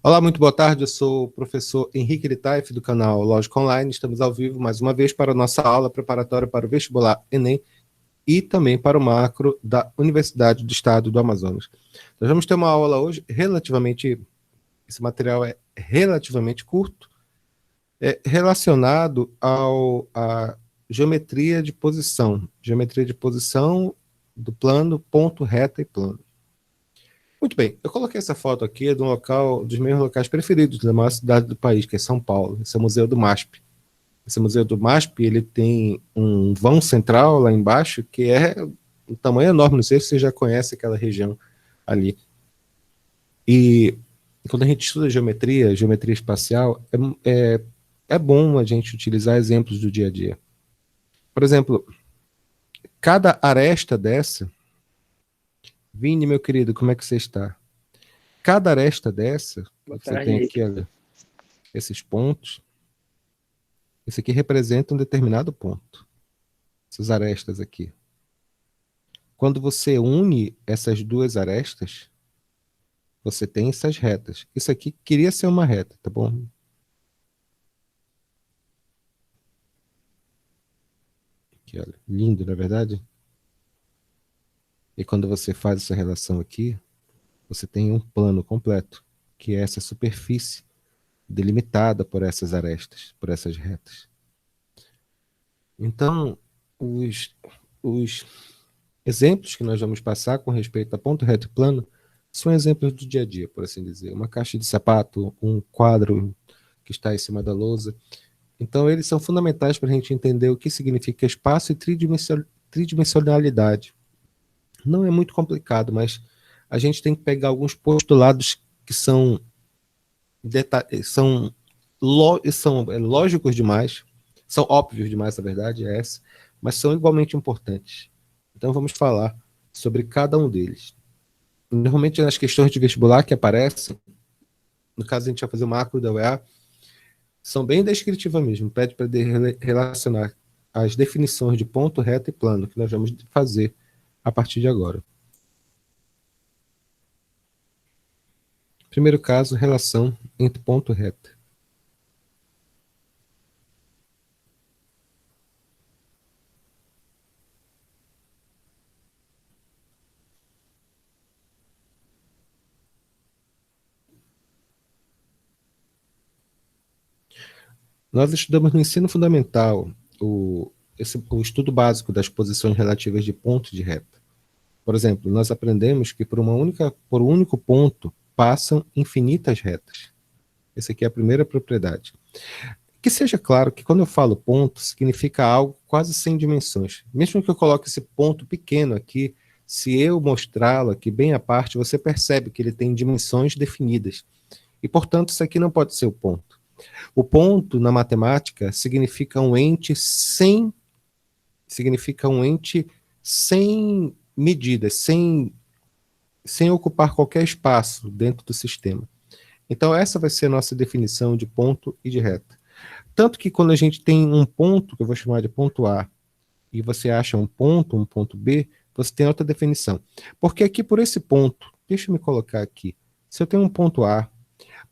Olá, muito boa tarde. Eu sou o professor Henrique Litaif, do canal Lógica Online. Estamos ao vivo mais uma vez para a nossa aula preparatória para o vestibular Enem e também para o macro da Universidade do Estado do Amazonas. Nós vamos ter uma aula hoje esse material é relativamente curto, relacionado à geometria de posição do plano, ponto, reta e plano. Muito bem, eu coloquei essa foto aqui de um local, dos meus locais preferidos, da maior cidade do país, que é São Paulo. Esse é o Museu do MASP. Esse Museu do MASP, ele tem um vão central lá embaixo, que é um tamanho enorme, não sei se você já conhece aquela região ali. E quando a gente estuda geometria espacial, é bom a gente utilizar exemplos do dia a dia. Por exemplo, cada aresta dessa... Vini, meu querido, como é que você está? Cada aresta dessa, você tem aqui, olha, esses pontos. Esse aqui representa um determinado ponto. Essas arestas aqui. Quando você une essas duas arestas, você tem essas retas. Isso aqui queria ser uma reta, tá bom? Aqui, olha, lindo, não é verdade? E quando você faz essa relação aqui, você tem um plano completo, que é essa superfície delimitada por essas arestas, por essas retas. Então, os exemplos que nós vamos passar com respeito a ponto, reto e plano são exemplos do dia a dia, por assim dizer. Uma caixa de sapato, um quadro que está em cima da lousa. Então, eles são fundamentais para a gente entender o que significa espaço e tridimensionalidade. Não é muito complicado, mas a gente tem que pegar alguns postulados que são lógicos demais, são óbvios demais, na verdade, mas são igualmente importantes. Então vamos falar sobre cada um deles. Normalmente nas questões de vestibular que aparecem, no caso a gente vai fazer o macro da UEA, são bem descritivas mesmo, pede para relacionar as definições de ponto, reta e plano, que nós vamos fazer a partir de agora. Primeiro caso, relação entre ponto e reta. Nós estudamos no ensino fundamental o estudo básico das posições relativas de ponto e de reta. Por exemplo, nós aprendemos que por um único ponto passam infinitas retas. Essa aqui é a primeira propriedade. Que seja claro que quando eu falo ponto, significa algo quase sem dimensões. Mesmo que eu coloque esse ponto pequeno aqui, se eu mostrá-lo aqui bem à parte, você percebe que ele tem dimensões definidas. E, portanto, isso aqui não pode ser o ponto. O ponto, na matemática, significa um ente sem medidas, sem ocupar qualquer espaço dentro do sistema. Então, essa vai ser a nossa definição de ponto e de reta. Tanto que quando a gente tem um ponto, que eu vou chamar de ponto A, e você acha um ponto B, você tem outra definição. Porque aqui, por esse ponto, deixa eu me colocar aqui, se eu tenho um ponto A,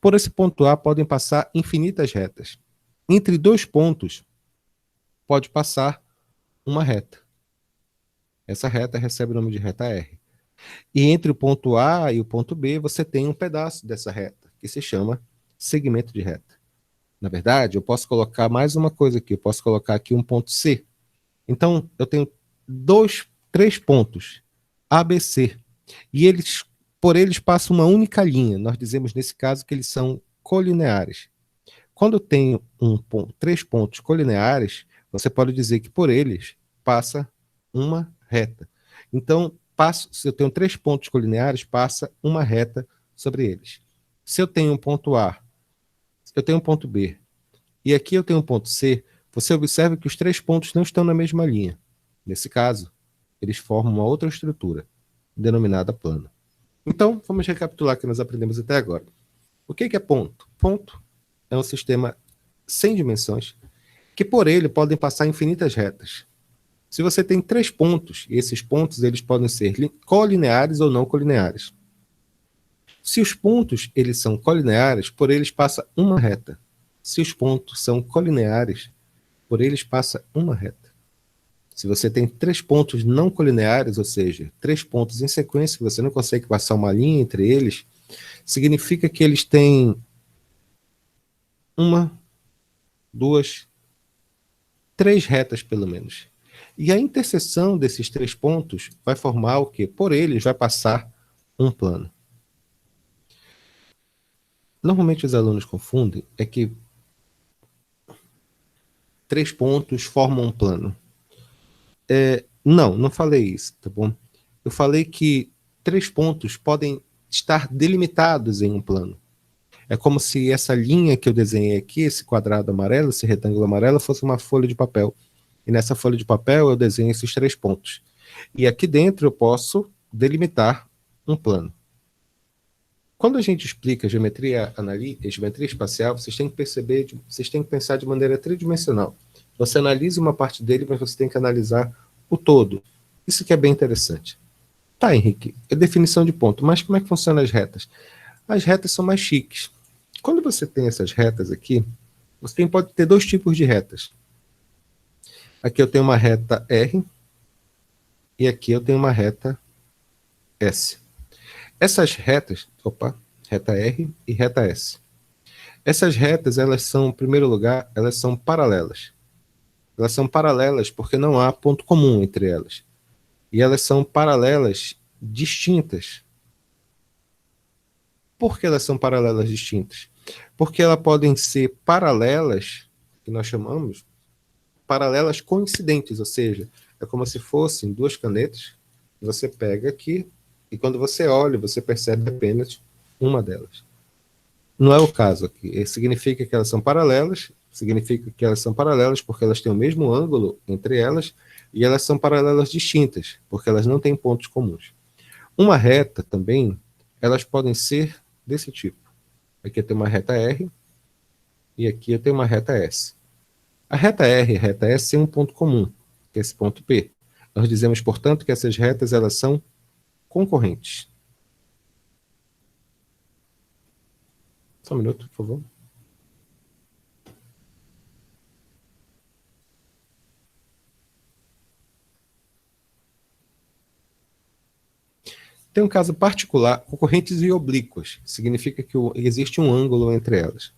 por esse ponto A podem passar infinitas retas. Entre dois pontos, pode passar uma reta. Essa reta recebe o nome de reta R. E entre o ponto A e o ponto B, você tem um pedaço dessa reta, que se chama segmento de reta. Na verdade, eu posso colocar mais uma coisa aqui. Eu posso colocar aqui um ponto C. Então, eu tenho três pontos, A, B, C. E por eles passa uma única linha. Nós dizemos, nesse caso, que eles são colineares. Quando eu tenho três pontos colineares, você pode dizer que por eles passa uma reta. Então, se eu tenho três pontos colineares, passa uma reta sobre eles. Se eu tenho um ponto A, eu tenho um ponto B, e aqui eu tenho um ponto C, você observa que os três pontos não estão na mesma linha. Nesse caso, eles formam uma outra estrutura, denominada plano. Então, vamos recapitular o que nós aprendemos até agora. O que é ponto? Ponto é um sistema sem dimensões, que por ele podem passar infinitas retas. Se você tem três pontos, e esses pontos eles podem ser colineares ou não colineares. Se os pontos eles são colineares, por eles passa uma reta. Se os pontos são colineares, por eles passa uma reta. Se você tem 3 pontos não colineares, ou seja, 3 pontos em sequência, você não consegue passar uma linha entre eles, significa que eles têm uma, duas, 3 retas pelo menos. E a interseção desses 3 pontos vai formar o quê? Por eles vai passar um plano. Normalmente os alunos confundem é que 3 pontos formam um plano. Não falei isso, tá bom? Eu falei que 3 pontos podem estar delimitados em um plano. É como se essa linha que eu desenhei aqui, esse quadrado amarelo, esse retângulo amarelo, fosse uma folha de papel. E nessa folha de papel eu desenho esses 3 pontos. E aqui dentro eu posso delimitar um plano. Quando a gente explica geometria espacial, vocês têm que perceber, vocês têm que pensar de maneira tridimensional. Você analisa uma parte dele, mas você tem que analisar o todo. Isso que é bem interessante. Tá, Henrique, é definição de ponto, mas como é que funcionam as retas? As retas são mais chiques. Quando você tem essas retas aqui, você pode ter 2 tipos de retas. Aqui eu tenho uma reta R e aqui eu tenho uma reta S. Essas retas, reta R e reta S. Essas retas, elas são, em primeiro lugar, elas são paralelas. Elas são paralelas porque não há ponto comum entre elas. E elas são paralelas distintas. Por que elas são paralelas distintas? Porque elas podem ser paralelas, que nós chamamos, paralelas coincidentes, ou seja, é como se fossem 2 canetas, você pega aqui, e quando você olha, você percebe apenas uma delas. Não é o caso aqui. Significa que elas são paralelas, porque elas têm o mesmo ângulo entre elas, e elas são paralelas distintas, porque elas não têm pontos comuns. Uma reta também, elas podem ser desse tipo. Aqui eu tenho uma reta R, e aqui eu tenho uma reta S. A reta R e a reta S têm um ponto comum, que é esse ponto P. Nós dizemos, portanto, que essas retas elas são concorrentes. Só um minuto, por favor. Tem um caso particular, concorrentes e oblíquas. Significa que existe um ângulo entre elas.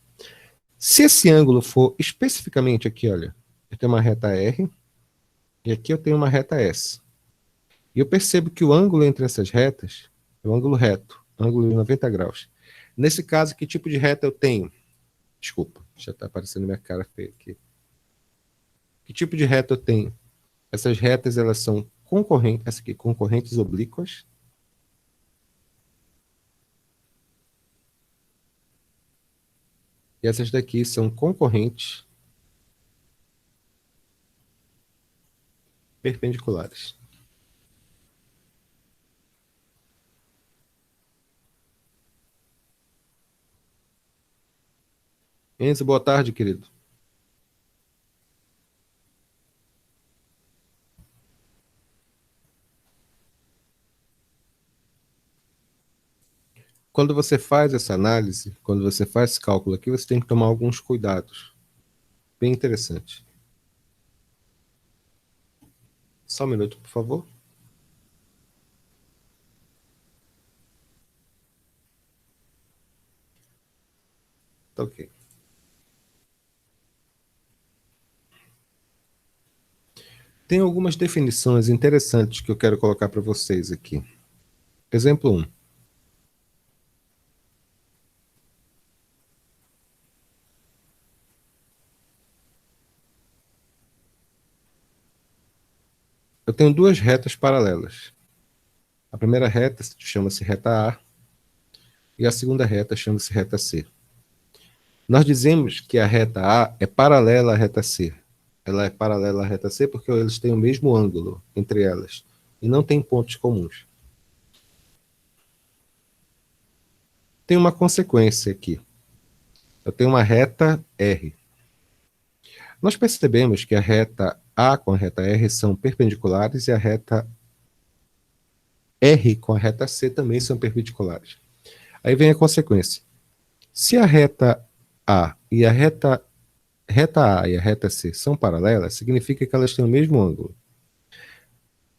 Se esse ângulo for especificamente aqui, olha, eu tenho uma reta R e aqui eu tenho uma reta S. E eu percebo que o ângulo entre essas retas é um ângulo reto, ângulo de 90 graus. Nesse caso, que tipo de reta eu tenho? Desculpa, já está aparecendo minha cara feia aqui. Que tipo de reta eu tenho? Essas retas, elas são concorrentes, essa aqui, concorrentes oblíquas. E essas daqui são concorrentes perpendiculares. Enzo, boa tarde, querido. Quando você faz essa análise, quando você faz esse cálculo aqui, você tem que tomar alguns cuidados. Bem interessante. Só um minuto, por favor. Tá ok. Tem algumas definições interessantes que eu quero colocar para vocês aqui. Exemplo 1. Eu tenho 2 retas paralelas. A primeira reta chama-se reta A e a segunda reta chama-se reta C. Nós dizemos que a reta A é paralela à reta C. Ela é paralela à reta C porque eles têm o mesmo ângulo entre elas e não tem pontos comuns. Tem uma consequência aqui. Eu tenho uma reta R. Nós percebemos que a reta A com a reta R são perpendiculares e a reta R com a reta C também são perpendiculares. Aí vem a consequência. Se a reta A e a reta A e a reta C são paralelas, significa que elas têm o mesmo ângulo.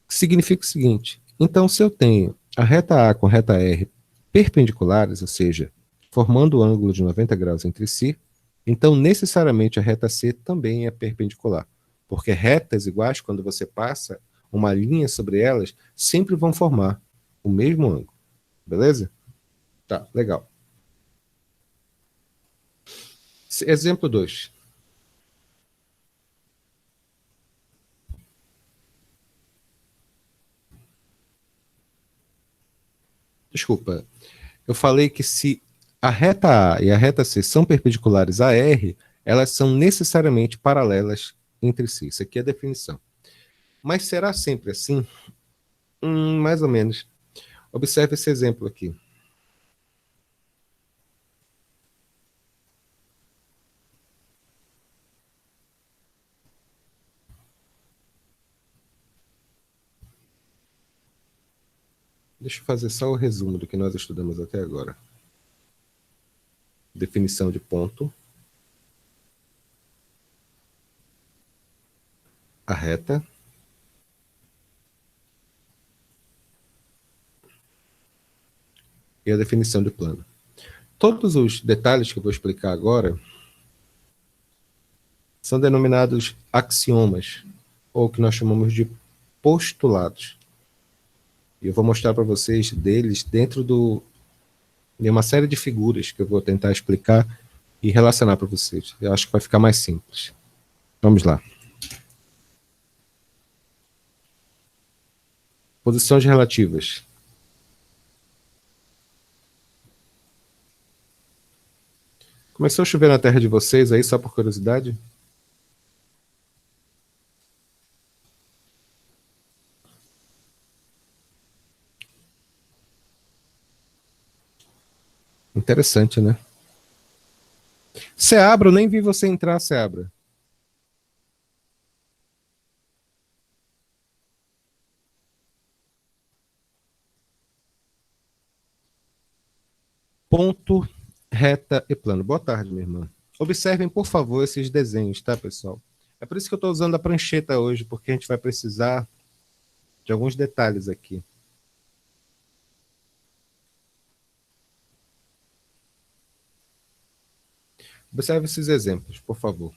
Significa o seguinte, então se eu tenho a reta A com a reta R perpendiculares, ou seja, formando o ângulo de 90 graus entre si, então necessariamente a reta C também é perpendicular, porque retas iguais, quando você passa uma linha sobre elas, sempre vão formar o mesmo ângulo, beleza? Tá, legal. Exemplo 2. Desculpa, eu falei que se a reta A e a reta C são perpendiculares a R, elas são necessariamente paralelas entre si. Isso aqui é a definição. Mas será sempre assim? Mais ou menos. Observe esse exemplo aqui. Deixa eu fazer só o resumo do que nós estudamos até agora. Definição de ponto. A reta. E a definição de plano. Todos os detalhes que eu vou explicar agora são denominados axiomas, ou que nós chamamos de postulados. E eu vou mostrar para vocês deles dentro de uma série de figuras que eu vou tentar explicar e relacionar para vocês. Eu acho que vai ficar mais simples. Vamos lá. Posições relativas. Começou a chover na terra de vocês aí, só por curiosidade? Interessante, né? Seabra, eu nem vi você entrar, Seabra. Ponto, reta e plano. Boa tarde, minha irmã. Observem, por favor, esses desenhos, tá, pessoal? É por isso que eu estou usando a prancheta hoje, porque a gente vai precisar de alguns detalhes aqui. Observe esses exemplos, por favor.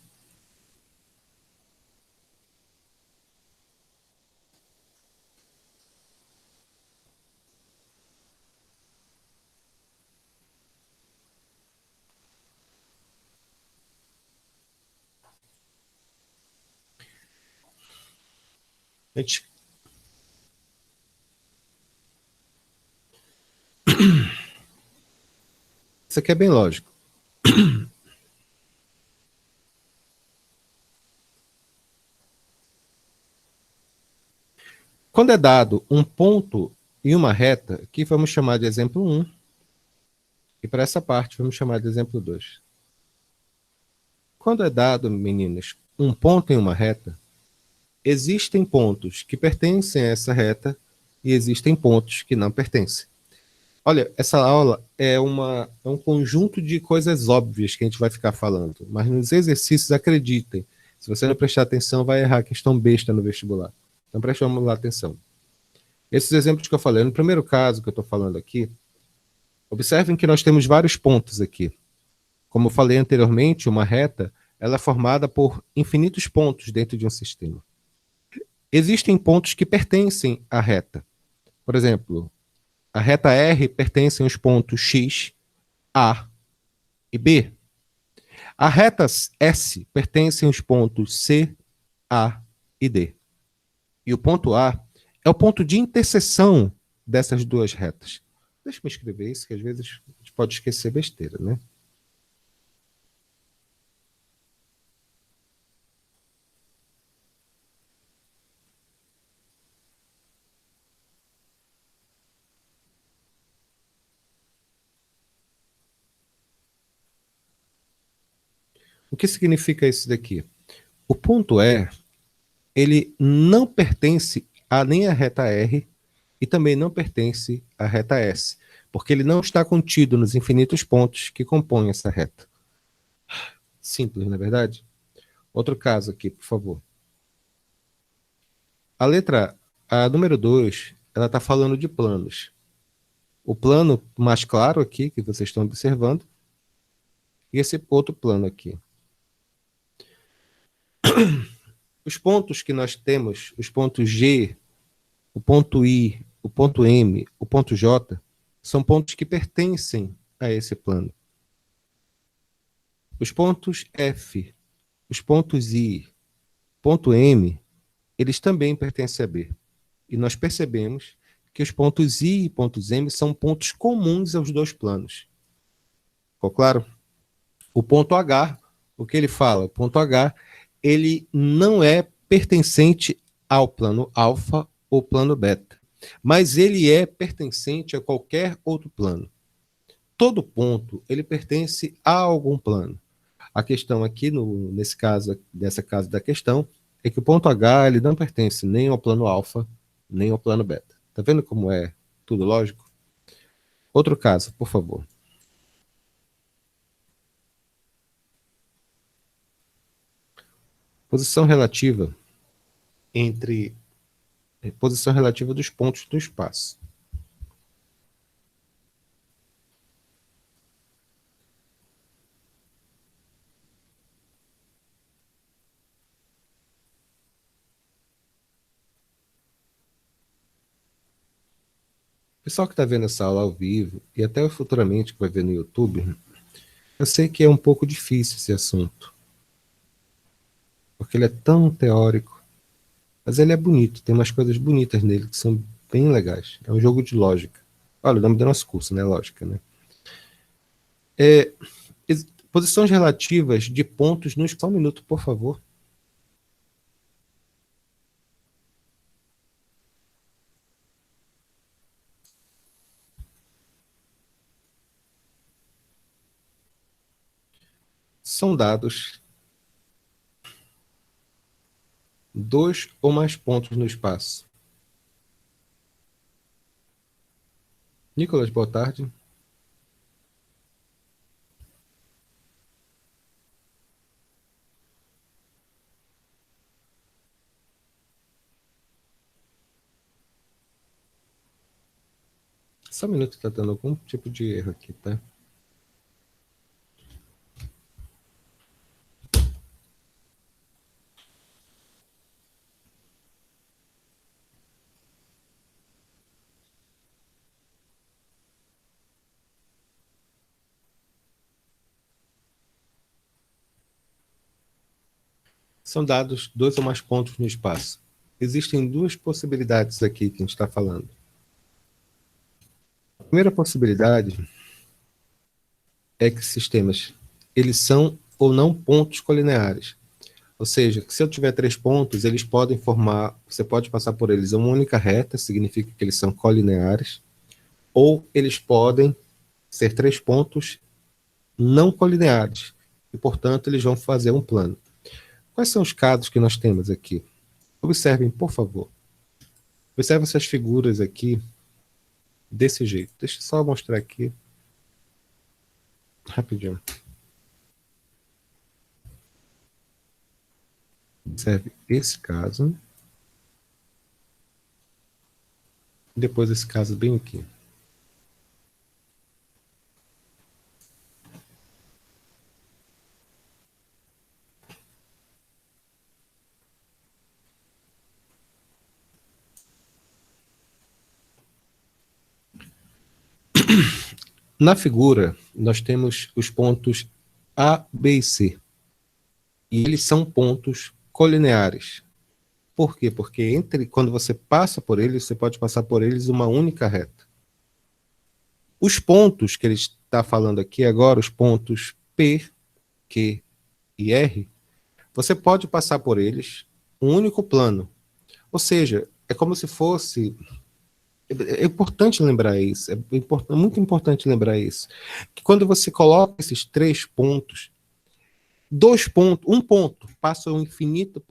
Gente, isso aqui é bem lógico. Quando é dado um ponto e uma reta, aqui vamos chamar de exemplo 1, e para essa parte vamos chamar de exemplo 2. Quando é dado, meninas, um ponto em uma reta, existem pontos que pertencem a essa reta e existem pontos que não pertencem. Olha, essa aula é um conjunto de coisas óbvias que a gente vai ficar falando, mas nos exercícios, acreditem, se você não prestar atenção, vai errar questão besta no vestibular. Então prestamos lá atenção. Esses exemplos que eu falei, no primeiro caso que eu estou falando aqui, observem que nós temos vários pontos aqui. Como eu falei anteriormente, uma reta ela é formada por infinitos pontos dentro de um sistema. Existem pontos que pertencem à reta. Por exemplo, a reta R pertence aos pontos X, A e B. A reta S pertence aos pontos C, A e D. E o ponto A é o ponto de interseção dessas duas retas. Deixa eu escrever isso, que às vezes a gente pode esquecer besteira, né? O que significa isso daqui? O ponto E, ele não pertence a nem à reta R e também não pertence à reta S. porque ele não está contido nos infinitos pontos que compõem essa reta. Simples, não é verdade? Outro caso aqui, por favor. A letra A, número 2, ela está falando de planos. O plano mais claro aqui, que vocês estão observando, e esse outro plano aqui. Os pontos que nós temos, os pontos G, o ponto I, o ponto M, o ponto J, são pontos que pertencem a esse plano. Os pontos F, os pontos I, ponto M, eles também pertencem a B. E nós percebemos que os pontos I e pontos M são pontos comuns aos dois planos. Ficou claro? O ponto H, o que ele fala? O ponto H, ele não é pertencente ao plano alfa ou plano beta, mas ele é pertencente a qualquer outro plano. Todo ponto, ele pertence a algum plano. A questão aqui, nesse caso, nessa caso da questão, é que o ponto H ele não pertence nem ao plano alfa, nem ao plano beta. Tá vendo como é tudo lógico? Outro caso, por favor. Posição relativa posição relativa dos pontos do espaço. O pessoal que está vendo essa aula ao vivo, e até futuramente que vai ver no YouTube, eu sei que é um pouco difícil esse assunto, porque ele é tão teórico, mas ele é bonito, tem umas coisas bonitas nele que são bem legais. É um jogo de lógica. Olha, o nome do nosso curso, né? Lógica, né? Posições relativas de pontos no espaço. Só um minuto, por favor. São dados dois ou mais pontos no espaço. Nicolas, boa tarde. Só um minuto, está dando algum tipo de erro aqui, tá? São dados dois ou mais pontos no espaço. Existem duas possibilidades aqui que a gente está falando. A primeira possibilidade é que sistemas eles são ou não pontos colineares. Ou seja, que se eu tiver 3 pontos, eles podem formar, você pode passar por eles uma única reta, significa que eles são colineares, ou eles podem ser 3 pontos não colineares, e portanto eles vão fazer um plano. Quais são os casos que nós temos aqui? Observem, por favor. Observem essas figuras aqui desse jeito. Deixa eu só mostrar aqui rapidinho. Observe esse caso. Depois esse caso bem aqui. Na figura, nós temos os pontos A, B e C. E eles são pontos colineares. Por quê? Porque quando você passa por eles, você pode passar por eles uma única reta. Os pontos que ele está falando aqui agora, os pontos P, Q e R, você pode passar por eles um único plano. Ou seja, é como se fosse... É importante lembrar isso, muito importante lembrar isso, que quando você coloca esses 3 pontos, 2 pontos, um ponto passa o infinito,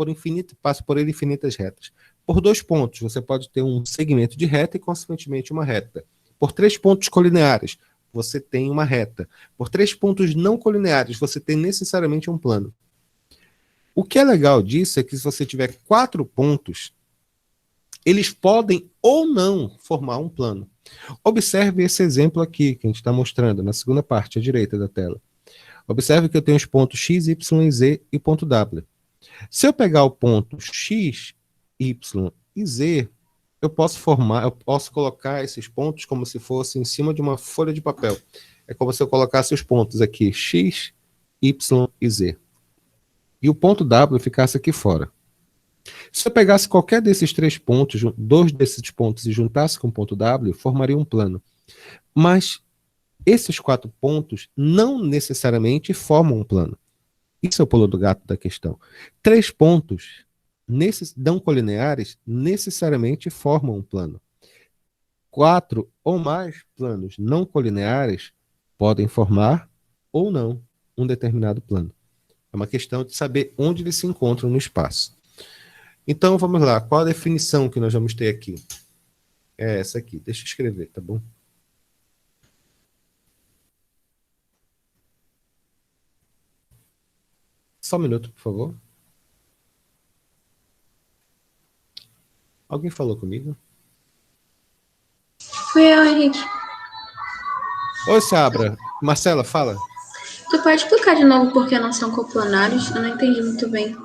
passa por ele infinitas retas. Por 2 pontos, você pode ter um segmento de reta e, consequentemente, uma reta. Por 3 pontos colineares, você tem uma reta. Por 3 pontos não colineares, você tem necessariamente um plano. O que é legal disso é que se você tiver 4 pontos, eles podem ou não formar um plano. Observe esse exemplo aqui que a gente está mostrando na segunda parte, à direita da tela. Observe que eu tenho os pontos x, y, z e ponto W. Se eu pegar o ponto x, y e z, eu posso colocar esses pontos como se fosse em cima de uma folha de papel. É como se eu colocasse os pontos aqui, x, y e z. E o ponto W ficasse aqui fora. Se eu pegasse qualquer desses 3 pontos, 2 desses pontos e juntasse com o ponto W, formaria um plano. Mas esses 4 pontos não necessariamente formam um plano. Isso é o pulo do gato da questão. 3 pontos não colineares necessariamente formam um plano. 4 ou mais planos não colineares podem formar ou não um determinado plano. É uma questão de saber onde eles se encontram no espaço. Então, vamos lá. Qual a definição que nós vamos ter aqui? É essa aqui. Deixa eu escrever, tá bom? Só um minuto, por favor. Alguém falou comigo? Fui eu, Henrique. Oi, Seabra. Marcela, fala. Tu pode explicar de novo por que não são coplanários? Eu não entendi muito bem.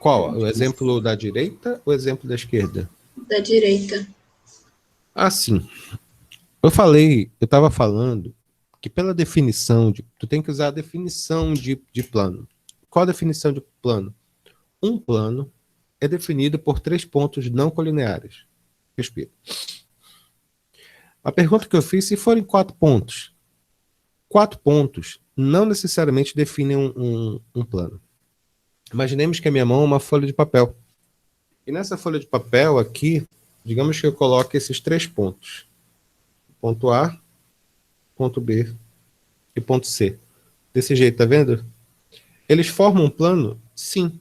Qual? O exemplo da direita ou o exemplo da esquerda? Da direita. Ah, sim. Eu estava falando que pela definição, tu tem que usar a definição de plano. Qual a definição de plano? Um plano é definido por 3 pontos não colineares. Respira. A pergunta que eu fiz, se forem 4 pontos, 4 pontos não necessariamente definem um plano. Imaginemos que a minha mão é uma folha de papel. E nessa folha de papel aqui, digamos que eu coloque esses 3 pontos. Ponto A, ponto B e ponto C. Desse jeito, tá vendo? Eles formam um plano? Sim.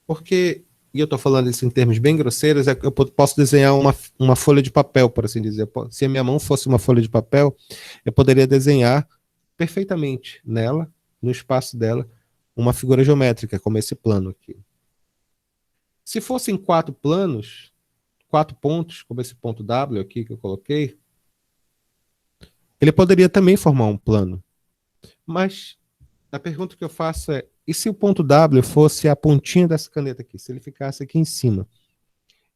Porque, e eu estou falando isso em termos bem grosseiros, eu posso desenhar uma folha de papel, por assim dizer. Se a minha mão fosse uma folha de papel, eu poderia desenhar perfeitamente nela, no espaço dela, uma figura geométrica, como esse plano aqui. Se fossem 4 planos, 4 pontos, como esse ponto W aqui que eu coloquei, ele poderia também formar um plano. Mas a pergunta que eu faço é, e se o ponto W fosse a pontinha dessa caneta aqui, se ele ficasse aqui em cima?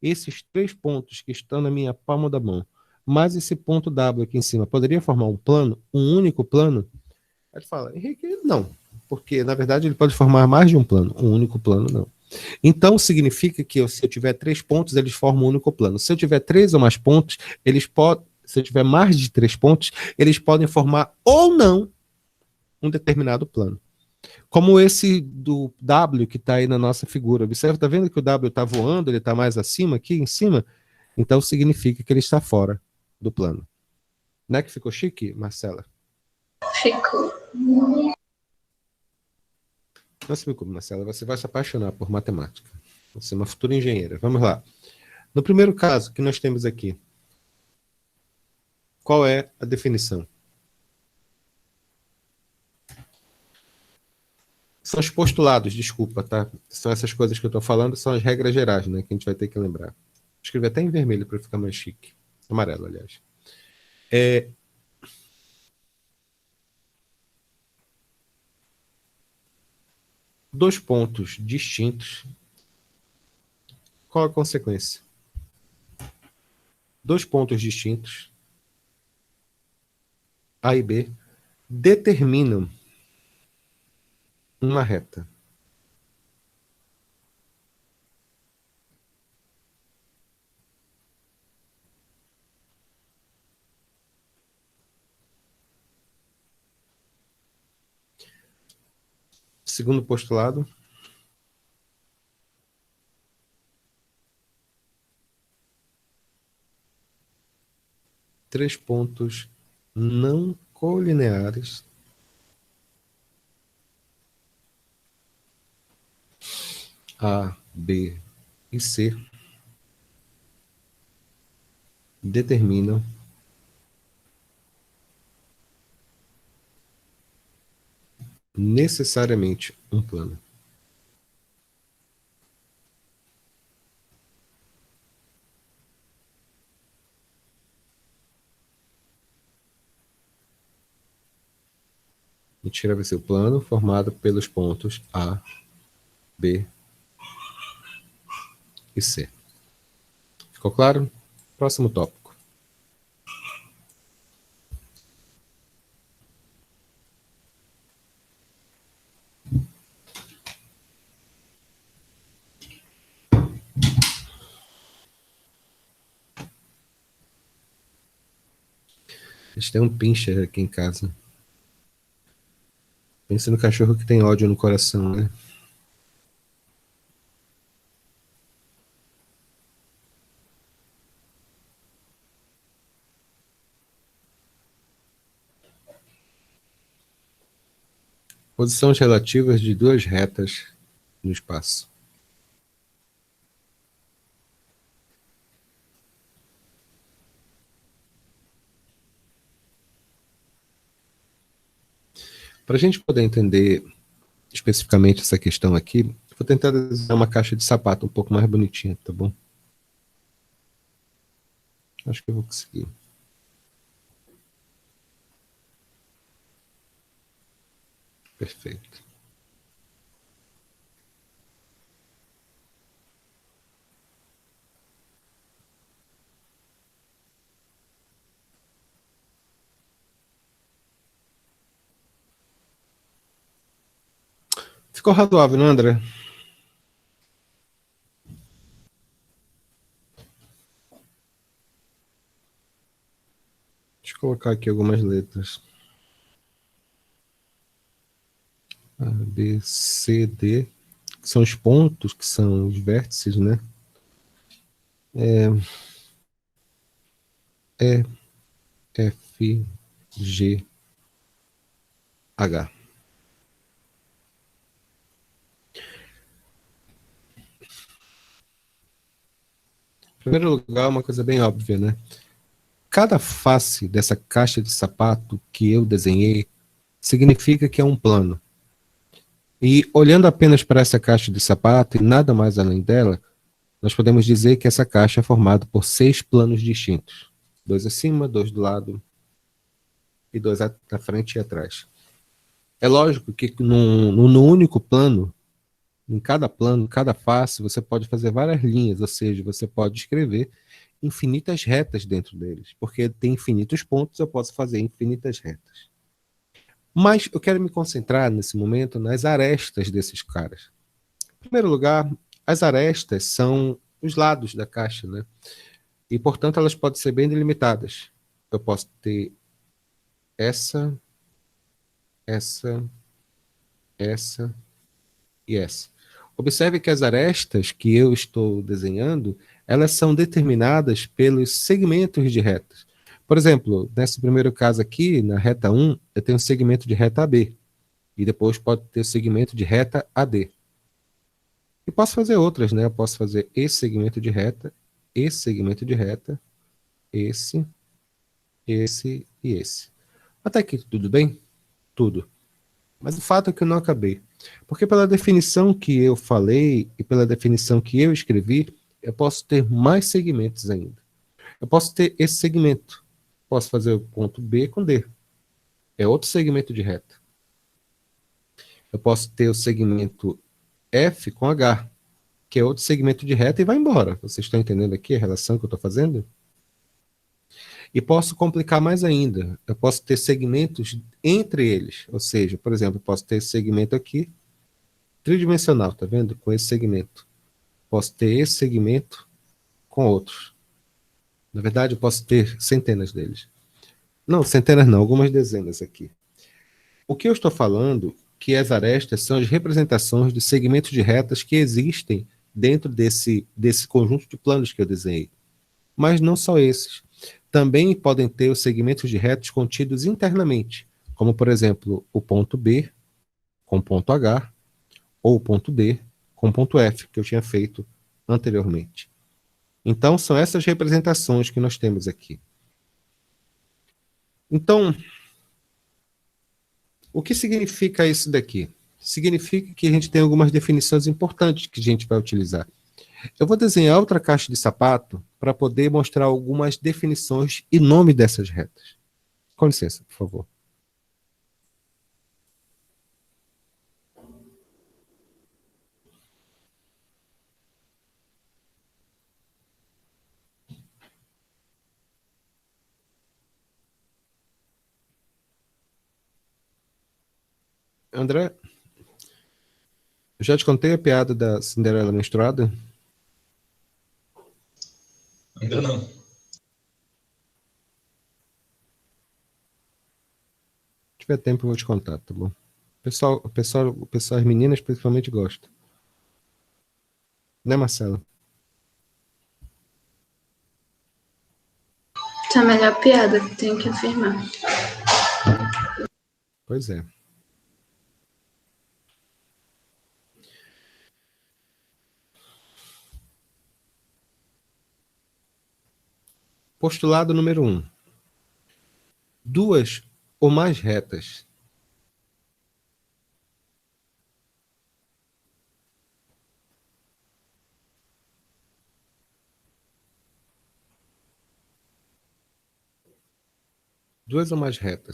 Esses 3 pontos que estão na minha palma da mão, mais esse ponto W aqui em cima, poderia formar um plano, um único plano? Aí ele fala, Henrique, não, porque na verdade ele pode formar mais de um plano, um único plano não. Então significa que se eu tiver 3 pontos, eles formam um único plano. Se eu tiver 3 ou mais pontos, se eu tiver mais de 3 pontos, eles podem formar ou não um determinado plano. Como esse do W que está aí na nossa figura. Observa, está vendo que o W está voando, ele está mais acima, aqui em cima? Então significa que ele está fora do plano. Não é que ficou chique, Marcela? Ficou. Não se preocupe, Marcela, você vai se apaixonar por matemática. Você é uma futura engenheira. Vamos lá. No primeiro caso que nós temos aqui, qual é a definição? São os postulados, desculpa, tá? São essas coisas que eu estou falando, são as regras gerais, né? Que a gente vai ter que lembrar. Vou escrever até em vermelho para ficar mais chique. Amarelo, aliás. Dois pontos distintos. Qual a consequência? Dois pontos distintos, A e B, determinam uma reta. Segundo postulado, três pontos não colineares A, B e C determinam necessariamente um plano. Mentira vai ser o plano formado pelos pontos A, B e C. Ficou claro? Próximo tópico. A gente tem um pincher aqui em casa. Pensa no cachorro que tem ódio no coração, né? Posições relativas de duas retas no espaço. Para a gente poder entender especificamente essa questão aqui, vou tentar desenhar uma caixa de sapato um pouco mais bonitinha, tá bom? Acho que eu vou conseguir. Perfeito. Ficou razoável, não, André? Deixa eu colocar aqui algumas letras. A, B, C, D, que são os pontos, que são os vértices, né? E, F, G, H. Em primeiro lugar, uma coisa bem óbvia, né? Cada face dessa caixa de sapato que eu desenhei significa que é um plano. E olhando apenas para essa caixa de sapato e nada mais além dela, nós podemos dizer que essa caixa é formada por 6 planos distintos. 2 acima, 2 do lado e 2 na frente e atrás. É lógico que no único plano, em cada plano, cada face, você pode fazer várias linhas, ou seja, você pode escrever infinitas retas dentro deles, porque tem infinitos pontos, eu posso fazer infinitas retas. Mas eu quero me concentrar nesse momento nas arestas desses caras. Em primeiro lugar, as arestas são os lados da caixa, né? E, portanto, elas podem ser bem delimitadas. Eu posso ter essa, essa e essa. Observe que as arestas que eu estou desenhando, elas são determinadas pelos segmentos de retas. Por exemplo, nesse primeiro caso aqui, na reta 1, eu tenho um segmento de reta AB. E depois pode ter segmento de reta AD. E posso fazer outras, né? Eu posso fazer esse segmento de reta, esse segmento de reta, esse e esse. Até aqui tudo bem? Tudo. Mas o fato é que eu não acabei. Porque pela definição que eu falei e pela definição que eu escrevi, eu posso ter mais segmentos ainda. Eu posso ter esse segmento. Posso fazer o ponto B com D. É outro segmento de reta. Eu posso ter o segmento F com H, que é outro segmento de reta e vai embora. Vocês estão entendendo aqui a relação que eu estou fazendo? E posso complicar mais ainda. Eu posso ter segmentos entre eles. Ou seja, por exemplo, eu posso ter esse segmento aqui, tridimensional, tá vendo? Com esse segmento. Posso ter esse segmento com outros. Na verdade, eu posso ter centenas deles. Não, centenas não, algumas dezenas aqui. O que eu estou falando que as arestas são as representações de segmentos de retas que existem dentro desse conjunto de planos que eu desenhei. Mas não só esses. Também podem ter os segmentos de retas contidos internamente, como, por exemplo, o ponto B com ponto H, ou o ponto D com ponto F, que eu tinha feito anteriormente. Então, são essas representações que nós temos aqui. Então, O que significa isso daqui? Significa que a gente tem algumas definições importantes que a gente vai utilizar. Eu vou desenhar outra caixa de sapato para poder mostrar algumas definições e nome dessas retas. Com licença, por favor. André, eu já te contei a piada da Cinderela menstruada? Ainda não. Se tiver tempo, eu vou te contar, tá bom? As meninas principalmente gostam. Né, Marcela? Essa é a melhor piada, tenho que afirmar. Pois é. Postulado número 1. Duas ou mais retas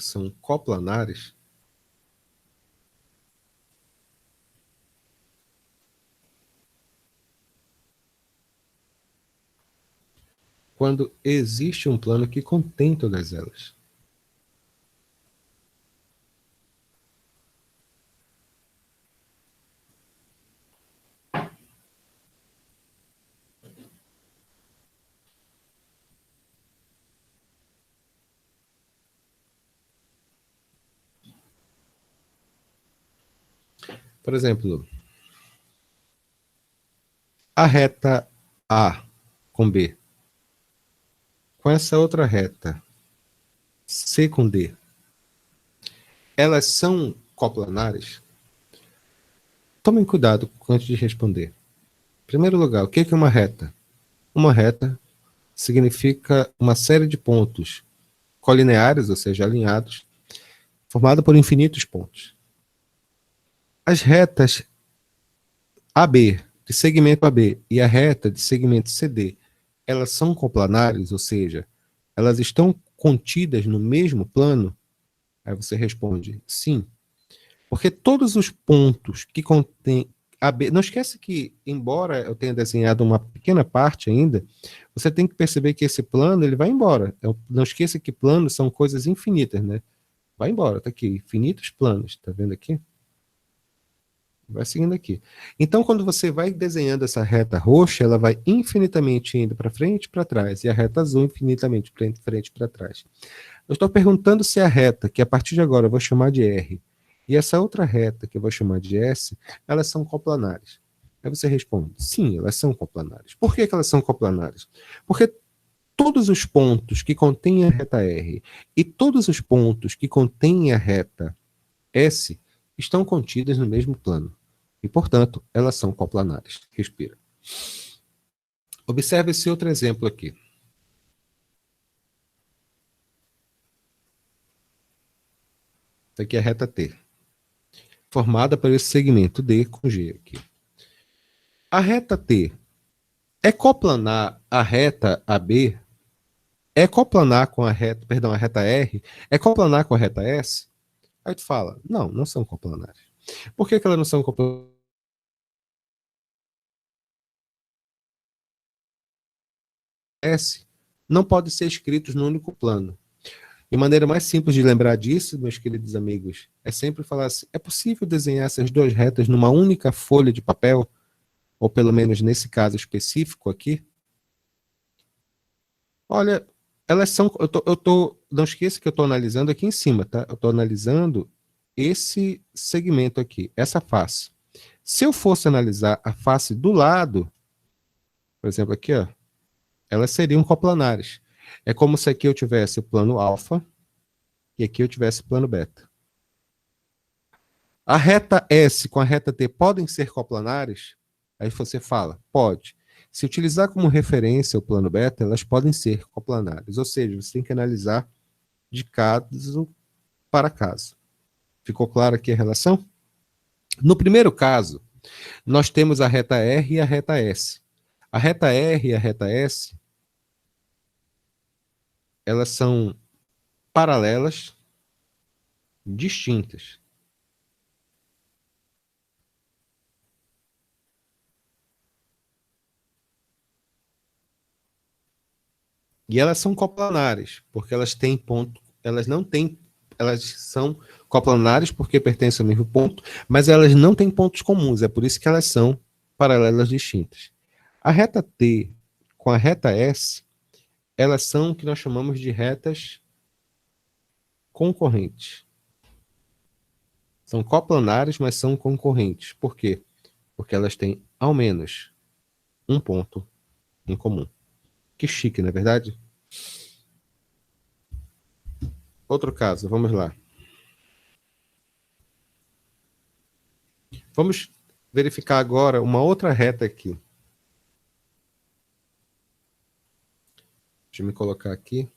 são coplanares quando existe um plano que contém todas elas. Por exemplo, a reta A com B, com essa outra reta C com D, elas são coplanares? Tomem cuidado antes de responder. Em primeiro lugar, o que é uma reta? Uma reta significa uma série de pontos colineares, ou seja, alinhados, formada por infinitos pontos. As retas AB, de segmento AB, e a reta de segmento CD, elas são coplanares, ou seja, elas estão contidas no mesmo plano? Aí você responde sim. Porque todos os pontos que contêm AB, não esquece que, embora eu tenha desenhado uma pequena parte ainda, você tem que perceber que esse plano ele vai embora. Não esqueça que planos são coisas infinitas, né? Vai embora, tá aqui, infinitos planos, tá vendo aqui? Vai seguindo aqui. Então, quando você vai desenhando essa reta roxa, ela vai infinitamente indo para frente e para trás, e a reta azul infinitamente para frente e para trás. Eu estou perguntando se a reta, que a partir de agora eu vou chamar de R, e essa outra reta, que eu vou chamar de S, elas são coplanares. Aí você responde, sim, elas são coplanares. Por que elas são coplanares? Porque todos os pontos que contêm a reta R e todos os pontos que contêm a reta S estão contidas no mesmo plano. E, portanto, elas são coplanares. Respira. Observe esse outro exemplo aqui. Isso aqui é a reta T, formada por esse segmento D com G aqui. A reta T é coplanar a reta AB? É coplanar com a reta, a reta R? É coplanar com a reta S? Aí tu fala, não, não são coplanares. Por que elas não são coplanares? S não podem ser escritos no único plano. E a maneira mais simples de lembrar disso, meus queridos amigos, é sempre falar assim, é possível desenhar essas duas retas numa única folha de papel? Ou pelo menos nesse caso específico aqui? Olha, elas são, não esqueça que eu estou analisando aqui em cima, tá? Eu estou analisando esse segmento aqui, essa face. Se eu fosse analisar a face do lado, por exemplo aqui, ó, elas seriam coplanares. É como se aqui eu tivesse o plano alfa e aqui eu tivesse o plano beta. A reta S com a reta T podem ser coplanares? Aí você fala, pode. Se utilizar como referência o plano beta, elas podem ser coplanares. Ou seja, você tem que analisar de caso para caso. Ficou clara aqui a relação? No primeiro caso, nós temos a reta R e a reta S. A reta R e a reta S, elas são paralelas, distintas. E elas são coplanares, porque elas têm ponto, elas não têm, elas são coplanares porque pertencem ao mesmo ponto, mas elas não têm pontos comuns, é por isso que elas são paralelas distintas. A reta T com a reta S, elas são o que nós chamamos de retas concorrentes. São coplanares, mas são concorrentes. Por quê? Porque elas têm ao menos um ponto em comum. Que chique, não é verdade? Outro caso, vamos lá. Vamos verificar agora uma outra reta aqui. Deixa eu me colocar aqui.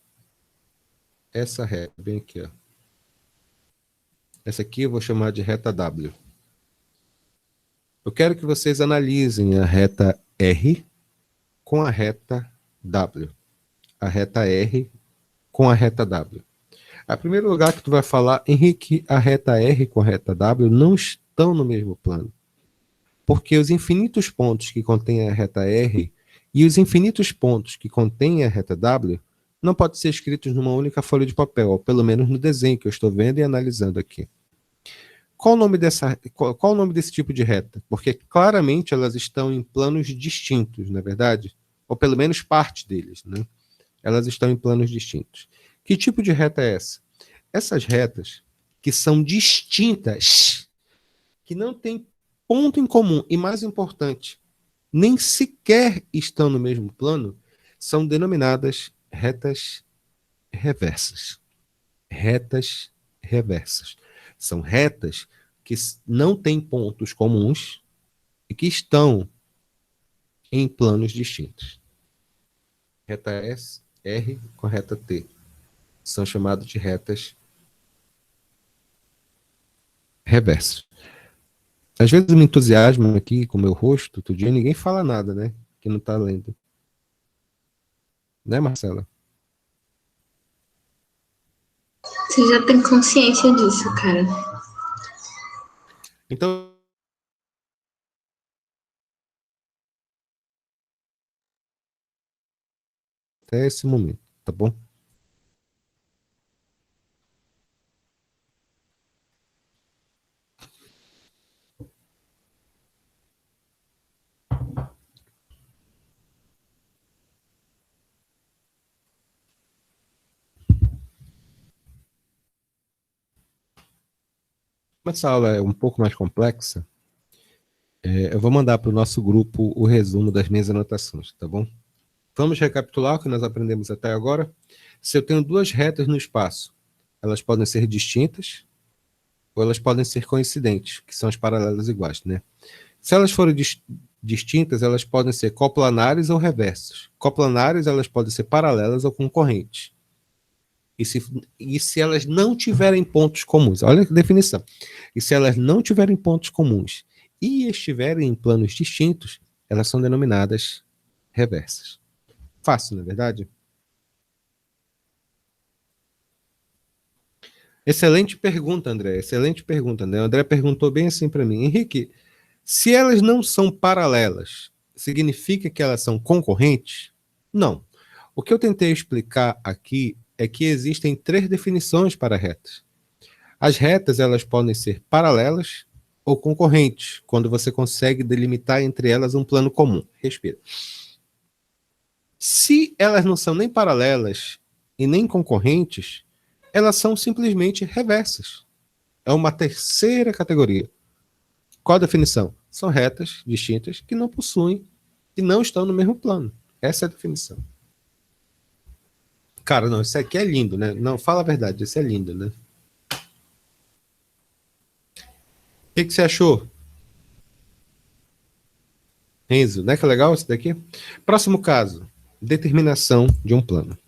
Essa reta, bem aqui, ó. Essa aqui eu vou chamar de reta W. Eu quero que vocês analisem a reta R com a reta W. A reta R com a reta W. A primeiro lugar que tu vai falar, Henrique, a reta R com a reta W não estão no mesmo plano. Porque os infinitos pontos que contém a reta R e os infinitos pontos que contém a reta W não podem ser escritos numa única folha de papel, ou pelo menos no desenho que eu estou vendo e analisando aqui. Qual o nome desse tipo de reta? Porque claramente elas estão em planos distintos, não é verdade? Ou pelo menos parte deles, né? Elas estão em planos distintos. Que tipo de reta é essa? Essas retas que são distintas, que não têm ponto em comum, e mais importante, nem sequer estão no mesmo plano, são denominadas retas reversas. Retas reversas. São retas que não têm pontos comuns e que estão em planos distintos. Reta S, R com reta T. São chamadas de retas reversas. Às vezes eu me entusiasmo aqui com o meu rosto, todo dia ninguém fala nada, né? Que não está lendo. Né, Marcela? Você já tem consciência disso, cara. Então, até esse momento, tá bom? Como essa aula é um pouco mais complexa, eu vou mandar para o nosso grupo o resumo das minhas anotações, tá bom? Vamos recapitular o que nós aprendemos até agora. Se eu tenho duas retas no espaço, elas podem ser distintas ou elas podem ser coincidentes, que são as paralelas iguais, né? Se elas forem distintas, elas podem ser coplanares ou reversas. Coplanares, elas podem ser paralelas ou concorrentes. E se elas não tiverem pontos comuns, olha a definição. E se elas não tiverem pontos comuns e estiverem em planos distintos, elas são denominadas reversas. Fácil, não é verdade? Excelente pergunta, André. Excelente pergunta, André. O André perguntou bem assim para mim. Henrique, se elas não são paralelas, significa que elas são concorrentes? Não. O que eu tentei explicar aqui é que existem três definições para retas. As retas, elas podem ser paralelas ou concorrentes, quando você consegue delimitar entre elas um plano comum. Respira. Se elas não são nem paralelas e nem concorrentes, elas são simplesmente reversas. É uma terceira categoria. Qual a definição? São retas distintas que não possuem e não estão no mesmo plano. Essa é a definição. Cara, não, isso aqui é lindo, né? Não, fala a verdade, isso é lindo, né? O que você achou? Enzo, não é que é legal isso daqui? Próximo caso, determinação de um plano.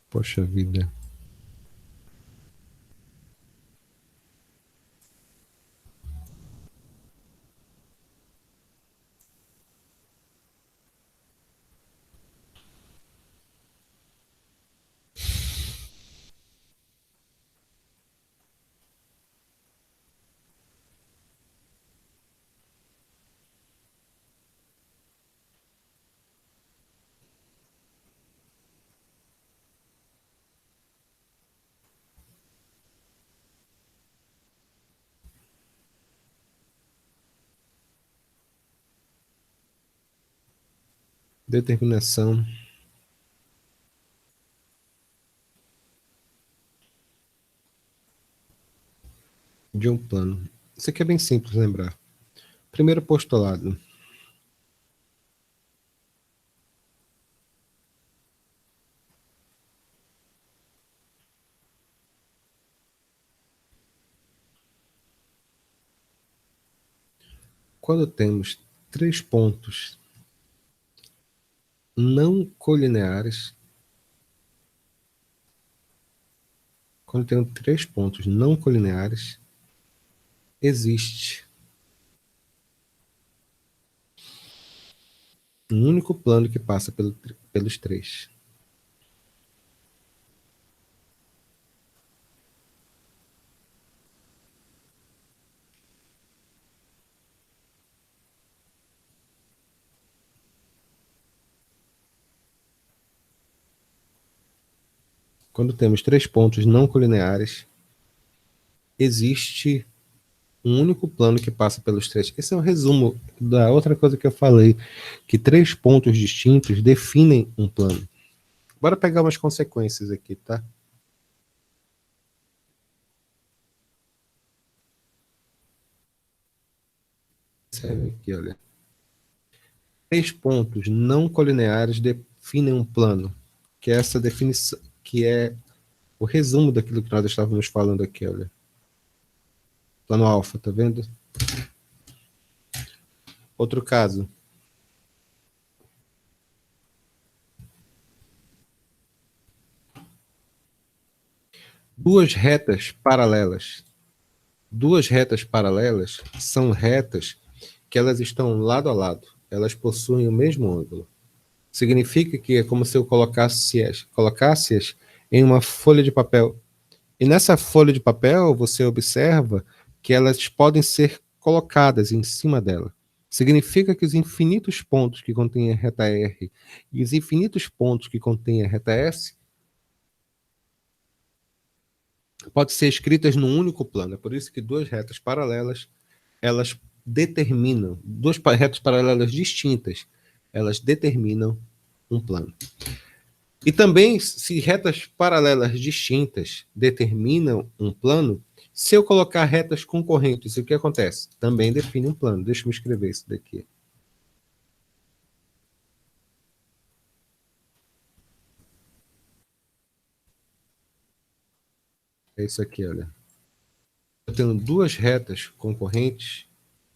Poxa vida. Determinação de um plano. Isso aqui é bem simples de lembrar. Primeiro postulado. Quando temos 3 pontos não colineares, quando temos 3 pontos não colineares, existe um único plano que passa pelos 3. Quando temos 3 pontos não colineares, existe um único plano que passa pelos 3. Esse é um resumo da outra coisa que eu falei, que 3 pontos distintos definem um plano. Bora pegar umas consequências aqui, tá? Aqui, olha. 3 pontos não colineares definem um plano, que é essa definição, que é o resumo daquilo que nós estávamos falando aqui, olha. Plano alfa, tá vendo? Outro caso. Duas retas paralelas. Duas retas paralelas são retas que elas estão lado a lado. Elas possuem o mesmo ângulo. Significa que é como se eu colocasse-as em uma folha de papel. E nessa folha de papel, você observa que elas podem ser colocadas em cima dela. Significa que os infinitos pontos que contêm a reta R e os infinitos pontos que contêm a reta S podem ser escritas num único plano. É por isso que duas retas paralelas, elas determinam, duas retas paralelas distintas, elas determinam um plano. E também, se retas paralelas distintas determinam um plano, se eu colocar retas concorrentes, o que acontece? Também define um plano. Deixa eu escrever isso daqui. É isso aqui, olha. Eu tenho duas retas concorrentes,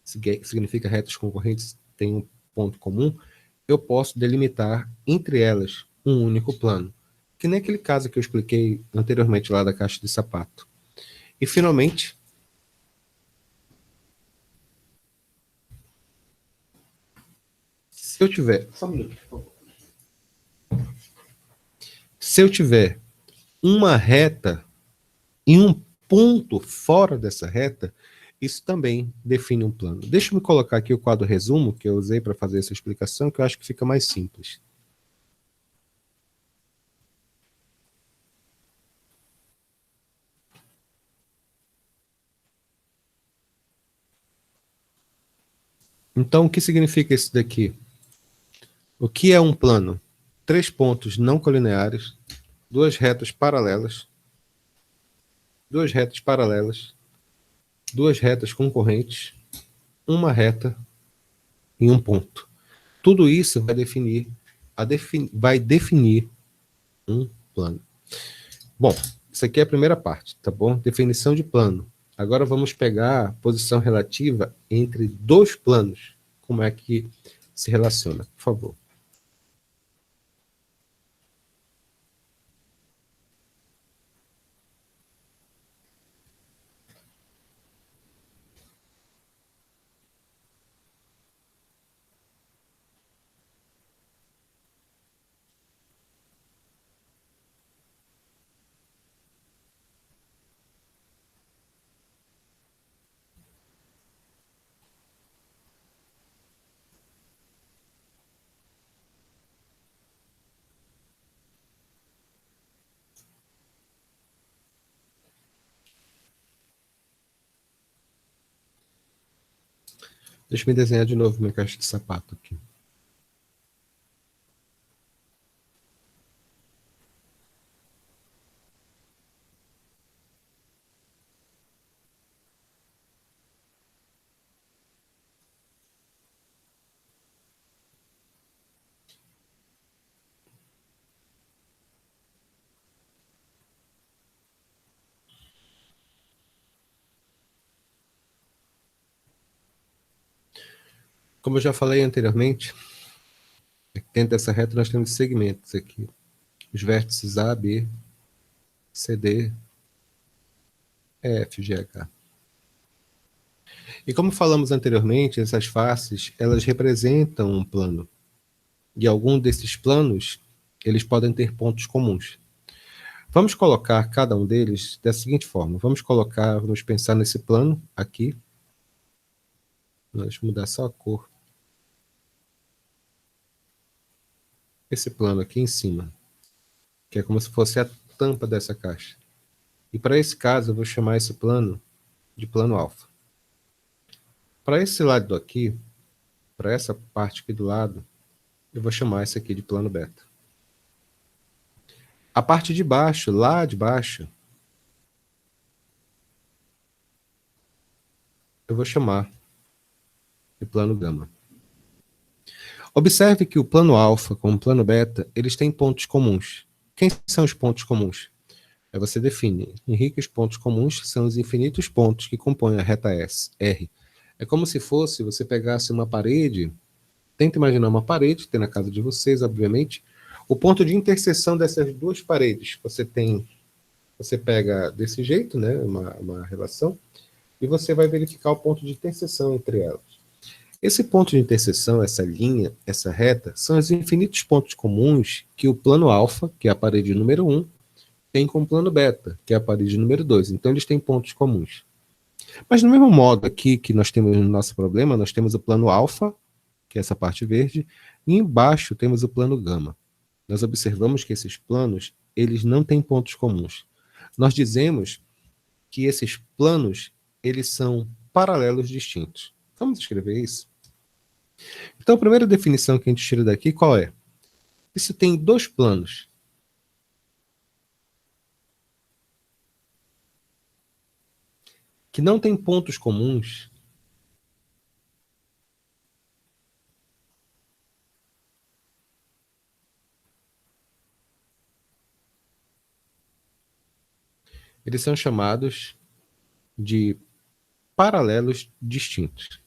significa retas concorrentes têm um ponto comum, eu posso delimitar entre elas um único plano. Que nem aquele caso que eu expliquei anteriormente lá da caixa de sapato. E, finalmente, se eu tiver... Só um minuto, por favor. Se eu tiver uma reta e um ponto fora dessa reta, isso também define um plano. Deixa eu me colocar aqui o quadro resumo, que eu usei para fazer essa explicação, que eu acho que fica mais simples. Então, o que significa isso daqui? O que é um plano? 3 pontos não colineares, duas retas paralelas, duas retas concorrentes, uma reta e um ponto. Tudo isso vai definir um plano. Bom, isso aqui é a primeira parte, tá bom? Definição de plano. Agora vamos pegar a posição relativa entre dois planos. Como é que se relaciona? Por favor. Deixa eu desenhar de novo minha caixa de sapato aqui. Como eu já falei anteriormente, dentro dessa reta nós temos segmentos aqui. Os vértices A, B, C, D, E, F, G, H. E como falamos anteriormente, essas faces, elas representam um plano. E algum desses planos, eles podem ter pontos comuns. Vamos colocar cada um deles da seguinte forma. Vamos pensar nesse plano aqui. Vamos mudar só a cor. Esse plano aqui em cima, que é como se fosse a tampa dessa caixa. E para esse caso, eu vou chamar esse plano de plano alfa. Para esse lado aqui, para essa parte aqui do lado, eu vou chamar esse aqui de plano beta. A parte de baixo, lá de baixo, eu vou chamar de plano gama. Observe que o plano alfa com o plano beta, eles têm pontos comuns. Quem são os pontos comuns? Aí você define. Henrique, os pontos comuns são os infinitos pontos que compõem a reta S, R. É como se fosse, você pegasse uma parede, tenta imaginar uma parede, tem na casa de vocês, obviamente, o ponto de interseção dessas duas paredes. Você pega desse jeito, né, uma relação, e você vai verificar o ponto de interseção entre elas. Esse ponto de interseção, essa linha, essa reta, são os infinitos pontos comuns que o plano alfa, que é a parede número 1, tem com o plano beta, que é a parede número 2. Então, eles têm pontos comuns. Mas, do mesmo modo aqui que nós temos no nosso problema, nós temos o plano alfa, que é essa parte verde, e embaixo temos o plano gama. Nós observamos que esses planos, eles não têm pontos comuns. Nós dizemos que esses planos, eles são paralelos distintos. Vamos escrever isso? Então, a primeira definição que a gente tira daqui, qual é? Isso tem dois planos. Que não têm pontos comuns. Eles são chamados de paralelos distintos.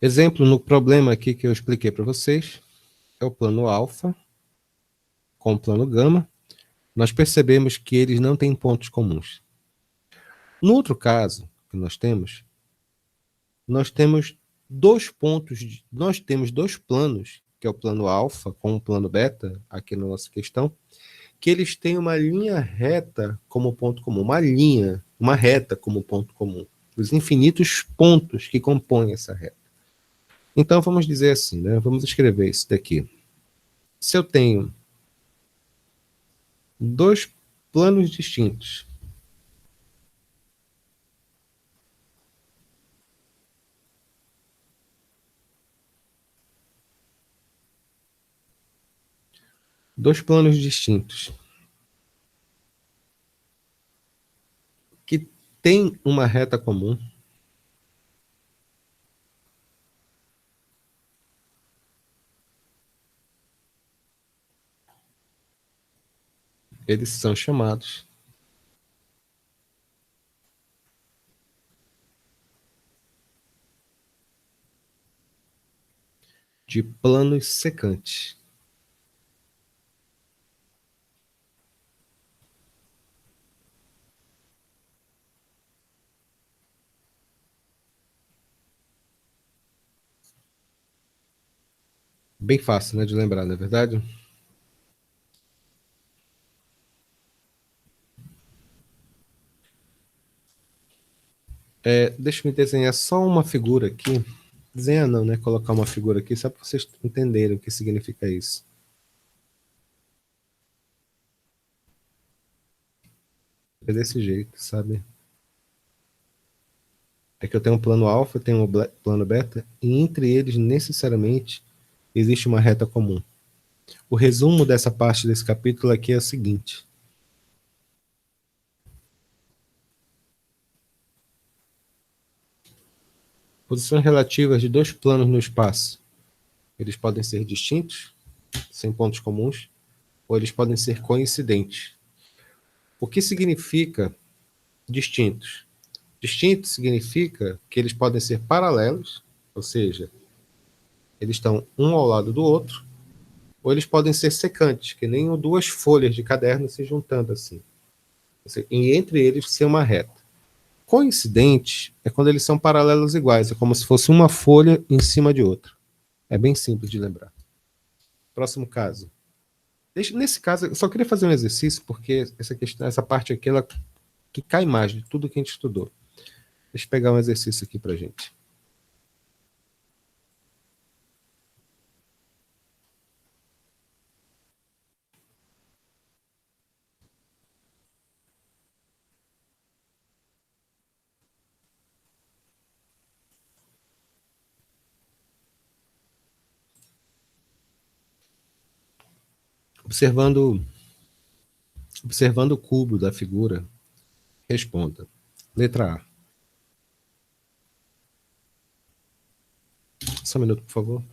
Exemplo no problema aqui que eu expliquei para vocês é o plano alfa com o plano gama. Nós percebemos que eles não têm pontos comuns. No outro caso que nós temos dois planos, que é o plano alfa com o plano beta, aqui na nossa questão, que eles têm uma linha reta como ponto comum, uma reta como ponto comum, os infinitos pontos que compõem essa reta. Então vamos dizer assim, né? Vamos escrever isso daqui. Se eu tenho dois planos distintos, que têm uma reta comum, eles são chamados de planos secantes. Bem fácil, né, de lembrar, não é verdade? Deixa eu desenhar só uma figura aqui. Desenhar não, né? Colocar uma figura aqui só para vocês entenderem o que significa isso. É desse jeito, sabe? É que eu tenho um plano alfa, eu tenho um plano beta, e entre eles, necessariamente, existe uma reta comum. O resumo dessa parte desse capítulo aqui é o seguinte. Posições relativas de dois planos no espaço. Eles podem ser distintos, sem pontos comuns, ou eles podem ser coincidentes. O que significa distintos? Distintos significa que eles podem ser paralelos, ou seja, eles estão um ao lado do outro, ou eles podem ser secantes, que nem duas folhas de caderno se juntando assim. E entre eles ser uma reta. Coincidente é quando eles são paralelos iguais, é como se fosse uma folha em cima de outra. É bem simples de lembrar. Próximo caso. Nesse caso, eu só queria fazer um exercício, porque essa parte aqui, ela que cai mais de tudo que a gente estudou. Deixa eu pegar um exercício aqui pra gente. Observando o cubo da figura, responda. Letra A. Só um minuto, por favor.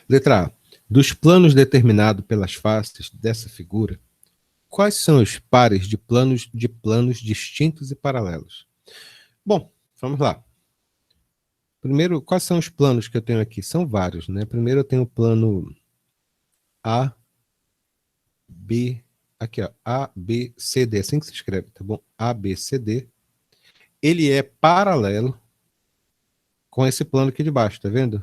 Letra A. Dos planos determinados pelas faces dessa figura, quais são os pares de planos distintos e paralelos? Bom, vamos lá. Primeiro, quais são os planos que eu tenho aqui? São vários, né? Primeiro eu tenho o plano A, B, aqui ó, A, B, C, D, assim que se escreve, tá bom? A, B, C, D. Ele é paralelo com esse plano aqui de baixo, tá vendo?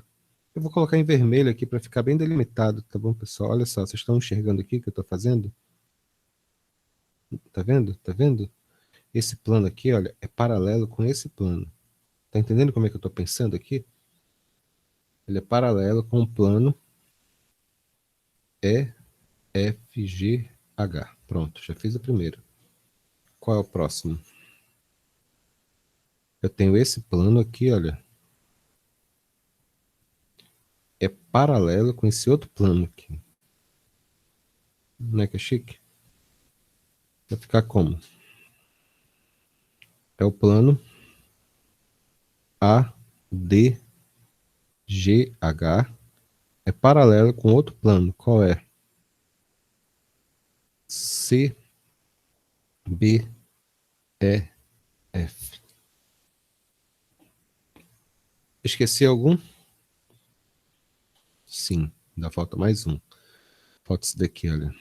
Eu vou colocar em vermelho aqui para ficar bem delimitado, tá bom, pessoal? Olha só, vocês estão enxergando aqui o que eu estou fazendo? Tá vendo? Tá vendo? Esse plano aqui, olha, é paralelo com esse plano. Tá entendendo como é que eu estou pensando aqui? Ele é paralelo com o plano EFGH. Pronto, já fiz o primeiro. Qual é o próximo? Eu tenho esse plano aqui, olha. É paralelo com esse outro plano aqui. Não é que é chique? Vai ficar como? É o plano ADGH. É paralelo com outro plano. Qual é? CBEF. Esqueci algum? Sim, ainda falta mais um. Falta esse daqui, olha.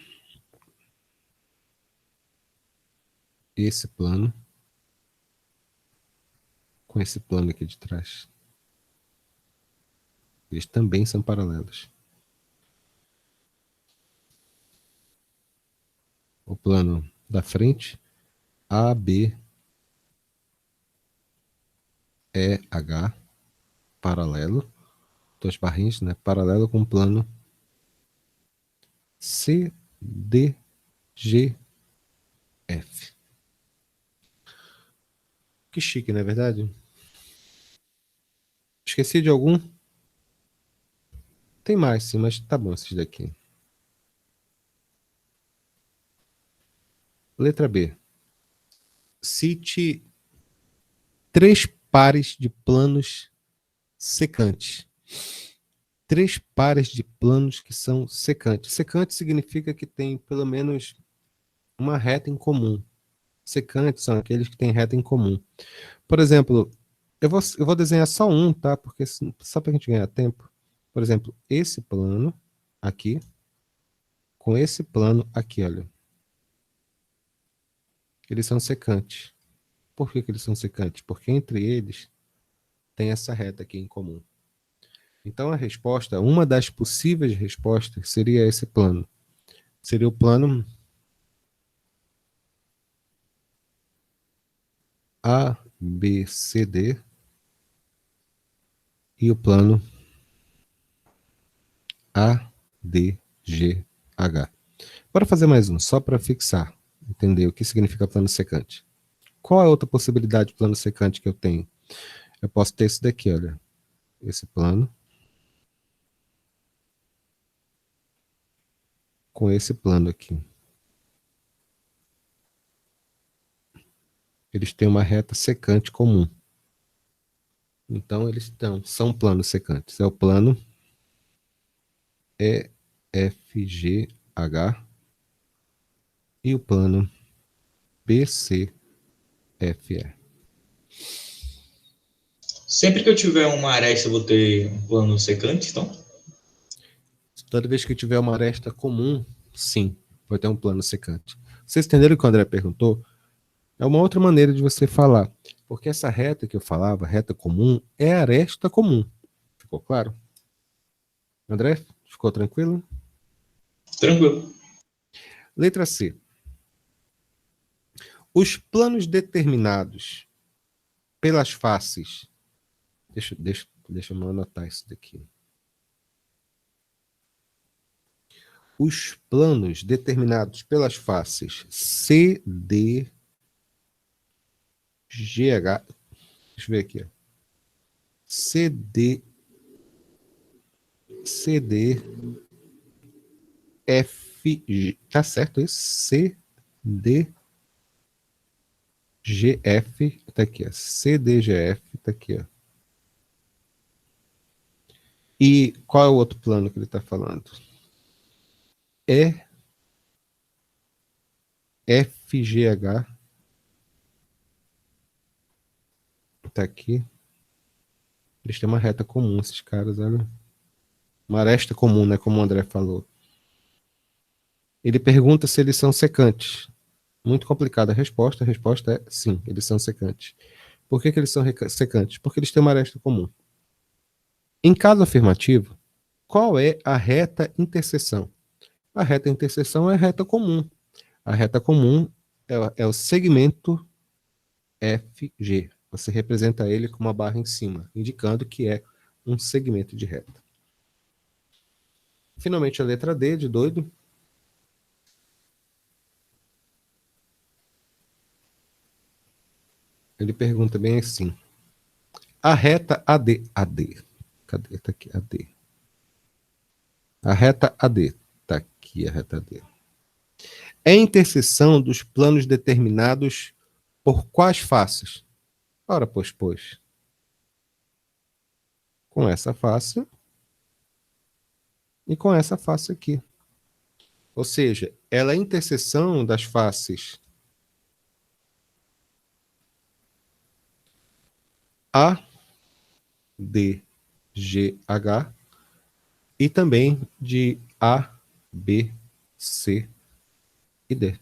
Esse plano com esse plano aqui de trás. Eles também são paralelos. O plano da frente, ABEH, paralelo. Duas barrinhas, né? Paralelo com o plano CDGF. Que chique, não é verdade? Esqueci de algum? Tem mais, sim, mas tá bom esses daqui. Letra B. Cite 3 pares de planos secantes. 3 pares de planos que são secantes. Secante significa que tem pelo menos uma reta em comum. Secantes são aqueles que têm reta em comum. Por exemplo, eu vou desenhar só um, tá? Porque só para a gente ganhar tempo. Por exemplo, esse plano aqui com esse plano aqui, olha. Eles são secantes. Por que eles são secantes? Porque entre eles tem essa reta aqui em comum. Então a resposta, uma das possíveis respostas seria esse plano. Seria o plano ABCD e o plano ADGH. Bora fazer mais um, só para fixar, entender o que significa plano secante. Qual é a outra possibilidade de plano secante que eu tenho? Eu posso ter esse daqui, olha. Esse plano. Com esse plano aqui. Eles têm uma reta secante comum. Então, eles são planos secantes. É o plano EFGH e o plano BCFE. Sempre que eu tiver uma aresta, eu vou ter um plano secante, então? Toda vez que tiver uma aresta comum, sim, vai ter um plano secante. Vocês entenderam o que o André perguntou? É uma outra maneira de você falar. Porque essa reta que eu falava, reta comum, é aresta comum. Ficou claro? André, ficou tranquilo? Tranquilo. Letra C. Os planos determinados pelas faces. Deixa eu anotar isso daqui. Os planos determinados pelas faces CD, GH. Deixa eu ver aqui. CD, F. Tá certo isso? CD, GF. Tá aqui, ó. CDGF. Tá aqui, ó. E qual é o outro plano que ele está falando? FGH. Tá aqui. Eles têm uma reta comum, esses caras, olha. Uma aresta comum, né? Como o André falou. Ele pergunta se eles são secantes. Muito complicada a resposta. A resposta é sim, eles são secantes. Por que eles são secantes? Porque eles têm uma aresta comum. Em caso afirmativo, qual é a reta interseção? A reta interseção é a reta comum. A reta comum é o segmento FG. Você representa ele com uma barra em cima, indicando que é um segmento de reta. Finalmente, a letra D, de doido. Ele pergunta bem assim. A reta AD. Cadê? Tá aqui, AD. A reta AD. Tá aqui a reta AD. É a interseção dos planos determinados por quais faces? Ora, pois. Com essa face e com essa face aqui. Ou seja, ela é a interseção das faces A, D, G, H e também de A, B, C e D.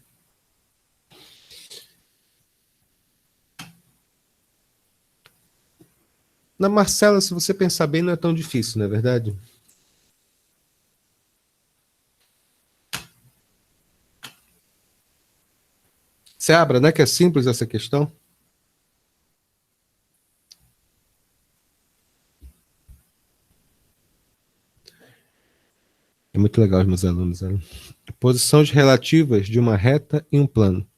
Na Marcela, se você pensar bem, não é tão difícil, não é verdade? Seabra, não é que é simples essa questão? É muito legal os meus alunos. Né? Posições relativas de uma reta e um plano.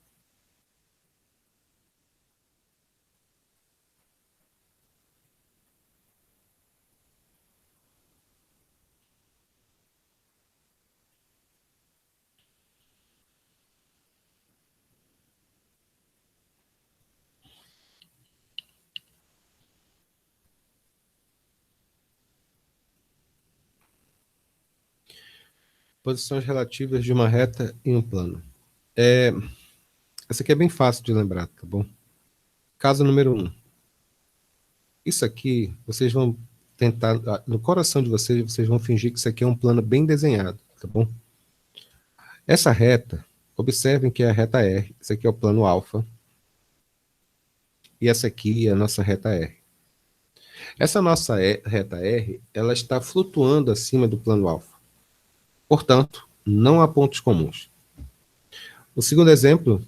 Posições relativas de uma reta e um plano. Essa aqui é bem fácil de lembrar, tá bom? Caso número 1. Isso aqui, vocês vão tentar, no coração de vocês vão fingir que isso aqui é um plano bem desenhado, tá bom? Essa reta, Observem que é a reta R, esse aqui é o plano alfa, e essa aqui é a nossa reta R. Essa nossa reta R, ela está flutuando acima do plano alfa. Portanto, não há pontos comuns. O segundo exemplo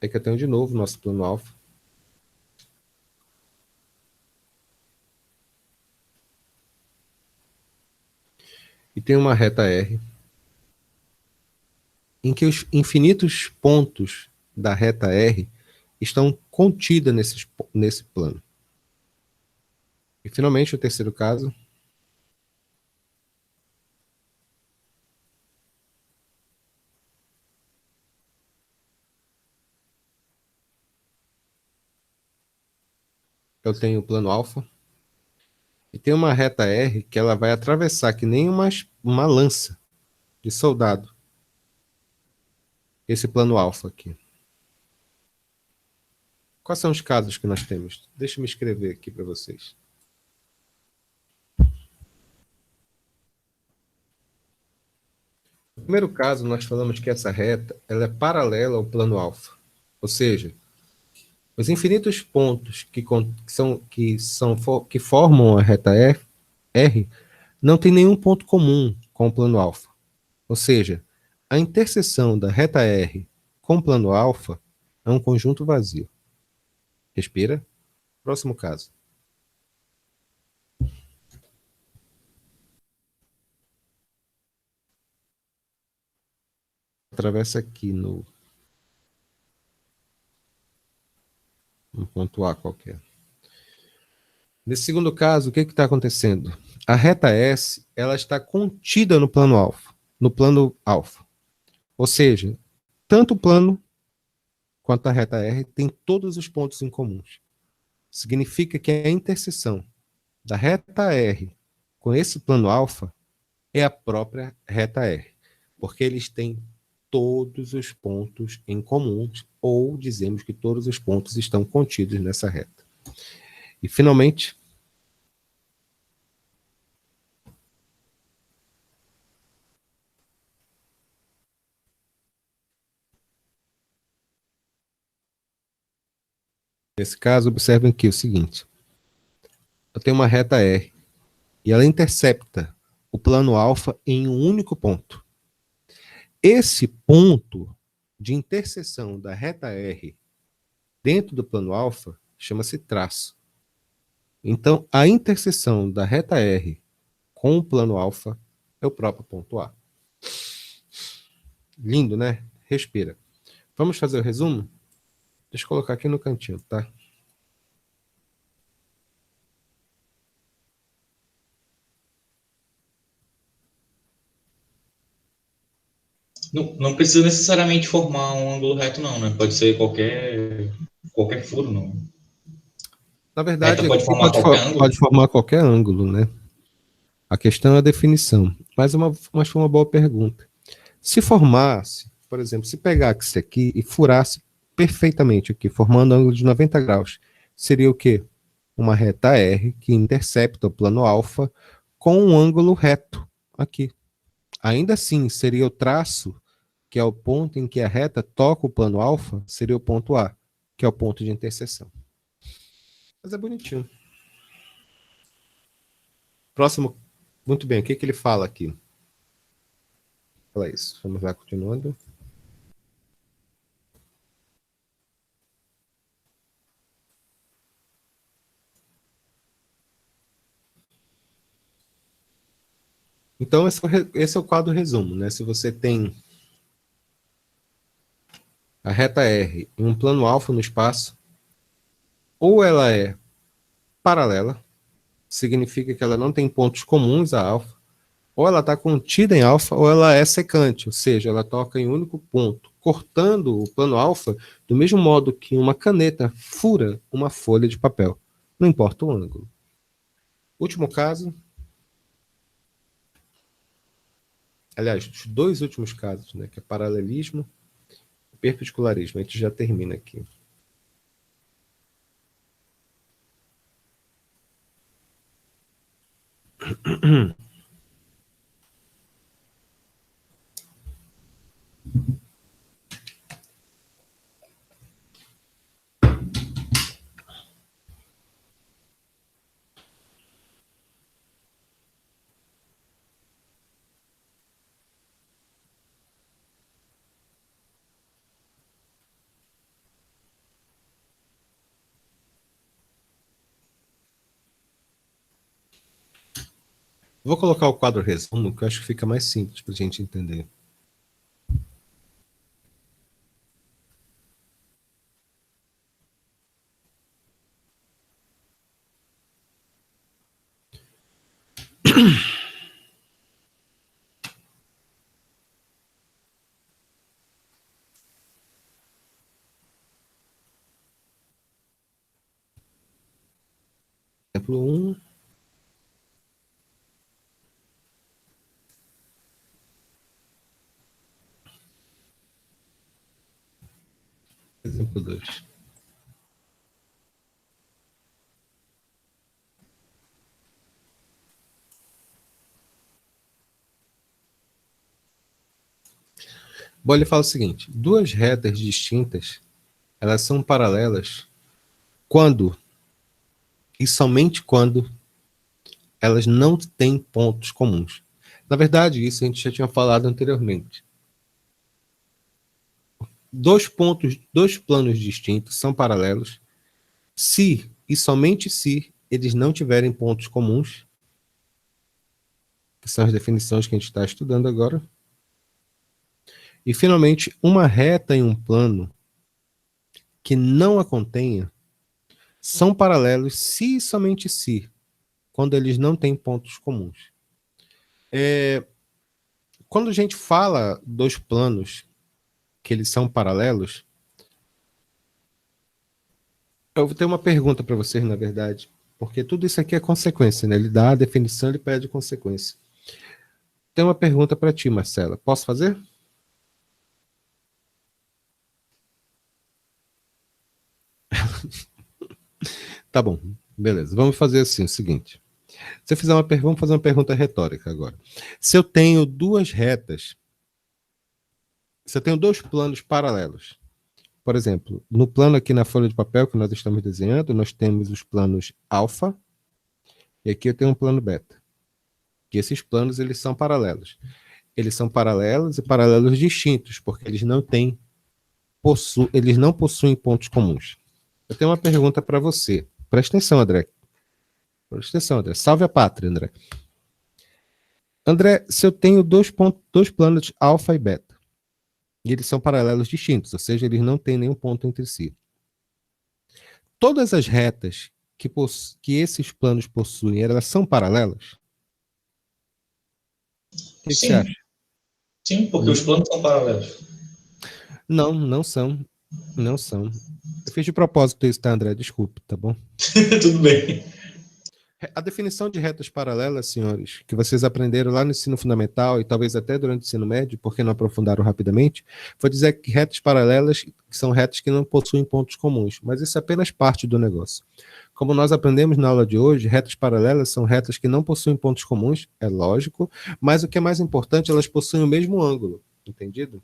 é que eu tenho de novo nosso plano alfa. E tem uma reta R, em que os infinitos pontos da reta R estão contidos nesse plano. E, finalmente, o terceiro caso. Eu tenho o plano alfa. E tem uma reta R que ela vai atravessar que nem uma lança de soldado. Esse plano alfa aqui. Quais são os casos que nós temos? Deixa eu me escrever aqui para vocês. No primeiro caso, nós falamos que essa reta ela é paralela ao plano alfa. Ou seja, os infinitos pontos que formam a reta R não tem nenhum ponto comum com o plano alfa. Ou seja, a interseção da reta R com o plano alfa é um conjunto vazio. Respira. Próximo caso. Atravessa aqui no um ponto A qualquer. Nesse segundo caso, o que está acontecendo? A reta S ela está contida no plano alfa. Ou seja, tanto o plano quanto a reta R tem todos os pontos em comuns. Significa que a interseção da reta R com esse plano alfa é a própria reta R, porque eles têm todos os pontos em comuns, ou dizemos que todos os pontos estão contidos nessa reta. E, finalmente, nesse caso, observem aqui o seguinte. Eu tenho uma reta R e ela intercepta o plano alfa em um único ponto. Esse ponto de interseção da reta R dentro do plano alfa chama-se traço. Então, a interseção da reta R com o plano alfa é o próprio ponto A. Lindo, né? Respira. Vamos fazer o resumo? Deixa eu colocar aqui no cantinho, tá? Não precisa necessariamente formar um ângulo reto, não, né? Pode ser qualquer furo, não. Na Reta verdade, pode aqui formar qualquer ângulo. pode formar qualquer ângulo, né? A questão é a definição. Mas foi uma boa pergunta. Se formasse, por exemplo, se pegasse isso aqui e furasse perfeitamente aqui, formando um ângulo de 90 graus, seria o quê? Uma reta R que intercepta o plano alfa com um ângulo reto aqui. Ainda assim, seria o traço, que é o ponto em que a reta toca o plano alfa, seria o ponto A, que é o ponto de interseção. Mas é bonitinho. Próximo. Muito bem, o que ele fala aqui? Fala isso. Vamos lá, continuando. Então, esse é o quadro resumo, né? Se você tem a reta R em um plano alfa no espaço, ou ela é paralela, significa que ela não tem pontos comuns a alfa, ou ela está contida em alfa, ou ela é secante, ou seja, ela toca em um único ponto, cortando o plano alfa do mesmo modo que uma caneta fura uma folha de papel. Não importa o ângulo. Último caso. Aliás, os dois últimos casos, né, que é paralelismo e perpendicularismo. A gente já termina aqui. Vou colocar o quadro resumo, que eu acho que fica mais simples para a gente entender. Exemplo 1. Exemplo 2. Bom, ele fala o seguinte: duas retas distintas, elas são paralelas quando e somente quando elas não têm pontos comuns. Na verdade, isso a gente já tinha falado anteriormente. Dois planos distintos são paralelos se e somente se eles não tiverem pontos comuns, que são as definições que a gente está estudando agora. E, finalmente, uma reta em um plano que não a contenha são paralelos se e somente se, quando eles não têm pontos comuns. Quando a gente fala dos planos que eles são paralelos, eu vou ter uma pergunta para vocês, na verdade, porque tudo isso aqui é consequência, né? Ele dá a definição, ele pede consequência. Tem uma pergunta para ti, Marcela. Posso fazer? Tá bom, beleza. Vamos fazer assim, o seguinte. Se eu fizer uma pergunta, vamos fazer uma pergunta retórica agora. Se eu tenho duas retas, se eu tenho dois planos paralelos, por exemplo, no plano aqui na folha de papel que nós estamos desenhando, nós temos os planos alfa e aqui eu tenho um plano beta. E esses planos, eles são paralelos. Eles são paralelos e paralelos distintos, porque eles não possuem pontos comuns. Eu tenho uma pergunta para você. Presta atenção, André. Presta atenção, André. Salve a pátria, André. André, se eu tenho dois planos alfa e beta, e eles são paralelos distintos, ou seja, eles não têm nenhum ponto entre si. Todas as retas que esses planos possuem, elas são paralelas? O que você acha? Sim, porque os planos são paralelos. Não, não são. Não são. Eu fiz de propósito isso, tá, André? Desculpe, tá bom? Tudo bem. A definição de retas paralelas, senhores, que vocês aprenderam lá no ensino fundamental e talvez até durante o ensino médio, porque não aprofundaram rapidamente, foi dizer que retas paralelas são retas que não possuem pontos comuns, mas isso é apenas parte do negócio. Como nós aprendemos na aula de hoje, retas paralelas são retas que não possuem pontos comuns, é lógico, mas o que é mais importante, elas possuem o mesmo ângulo, entendido?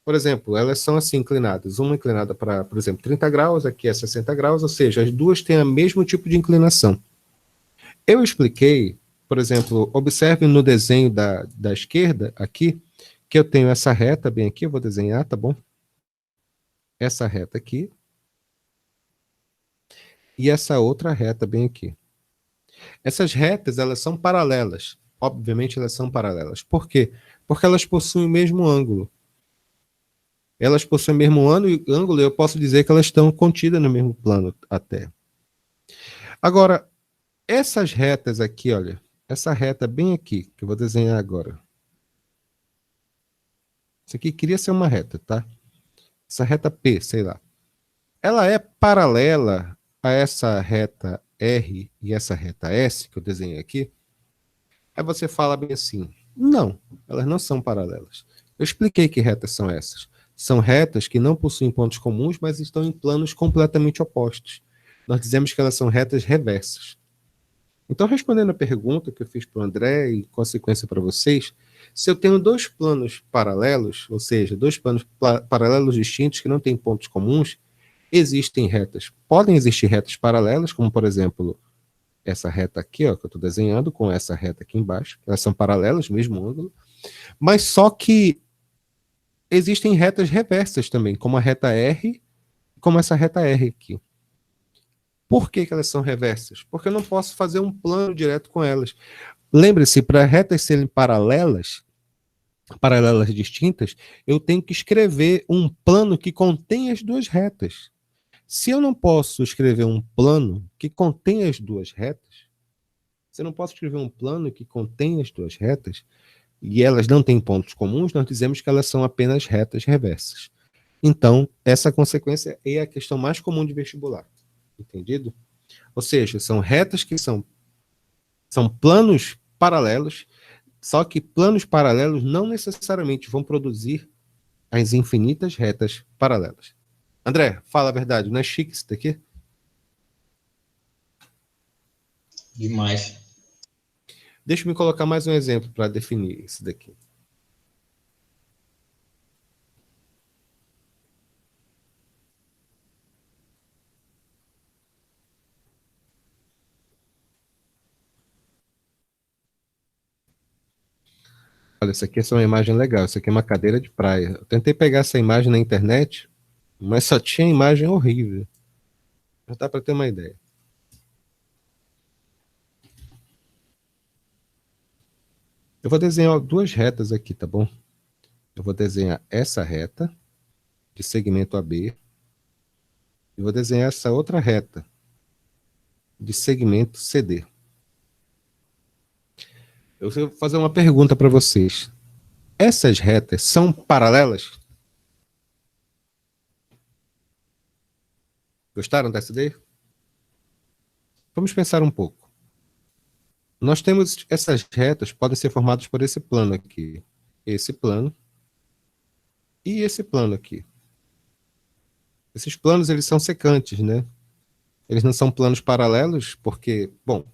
Por exemplo, elas são assim inclinadas, uma inclinada para, por exemplo, 30 graus, aqui é 60 graus, ou seja, as duas têm o mesmo tipo de inclinação. Eu expliquei, por exemplo, observe no desenho da esquerda, aqui, que eu tenho essa reta bem aqui, eu vou desenhar, tá bom? Essa reta aqui. E essa outra reta bem aqui. Essas retas, elas são paralelas. Obviamente, elas são paralelas. Por quê? Porque elas possuem o mesmo ângulo. Elas possuem o mesmo ângulo e eu posso dizer que elas estão contidas no mesmo plano até. Agora, essas retas aqui, olha, essa reta bem aqui, que eu vou desenhar agora. Isso aqui queria ser uma reta, tá? Essa reta P, sei lá. Ela é paralela a essa reta R e essa reta S, que eu desenhei aqui. Aí você fala bem assim, não, elas não são paralelas. Eu expliquei que retas são essas. São retas que não possuem pontos comuns, mas estão em planos completamente opostos. Nós dizemos que elas são retas reversas. Então, respondendo a pergunta que eu fiz para o André e consequência para vocês, se eu tenho dois planos paralelos, ou seja, dois planos paralelos distintos que não têm pontos comuns, existem retas. Podem existir retas paralelas, como, por exemplo, essa reta aqui, ó, que eu estou desenhando, com essa reta aqui embaixo. Elas são paralelas, mesmo ângulo. Mas só que existem retas reversas também, como a reta R, como essa reta R aqui. Por que elas são reversas? Porque eu não posso fazer um plano direto com elas. lembre-se, para retas serem paralelas distintas, eu tenho que escrever um plano que contém as duas retas. Se eu não posso escrever um plano que contém as duas retas, se eu não posso escrever um plano que contém as duas retas, e elas não têm pontos comuns, nós dizemos que elas são apenas retas reversas. Então, essa consequência é a questão mais comum de vestibular. Entendido? Ou seja, são retas que são planos paralelos, só que planos paralelos não necessariamente vão produzir as infinitas retas paralelas. André, fala a verdade, não é chique isso daqui? Demais. Deixa eu me colocar mais um exemplo para definir isso daqui. Olha, isso aqui é uma imagem legal. Isso aqui é uma cadeira de praia. Eu tentei pegar essa imagem na internet, mas só tinha imagem horrível. Já dá para ter uma ideia. Eu vou desenhar duas retas aqui, tá bom? Eu vou desenhar essa reta de segmento AB e vou desenhar essa outra reta de segmento CD. Eu vou fazer uma pergunta para vocês. Essas retas são paralelas? Gostaram dessa ideia? Vamos pensar um pouco. Nós temos essas retas, podem ser formadas por esse plano aqui, esse plano e esse plano aqui. Esses planos, eles são secantes, né? Eles não são planos paralelos, porque, bom,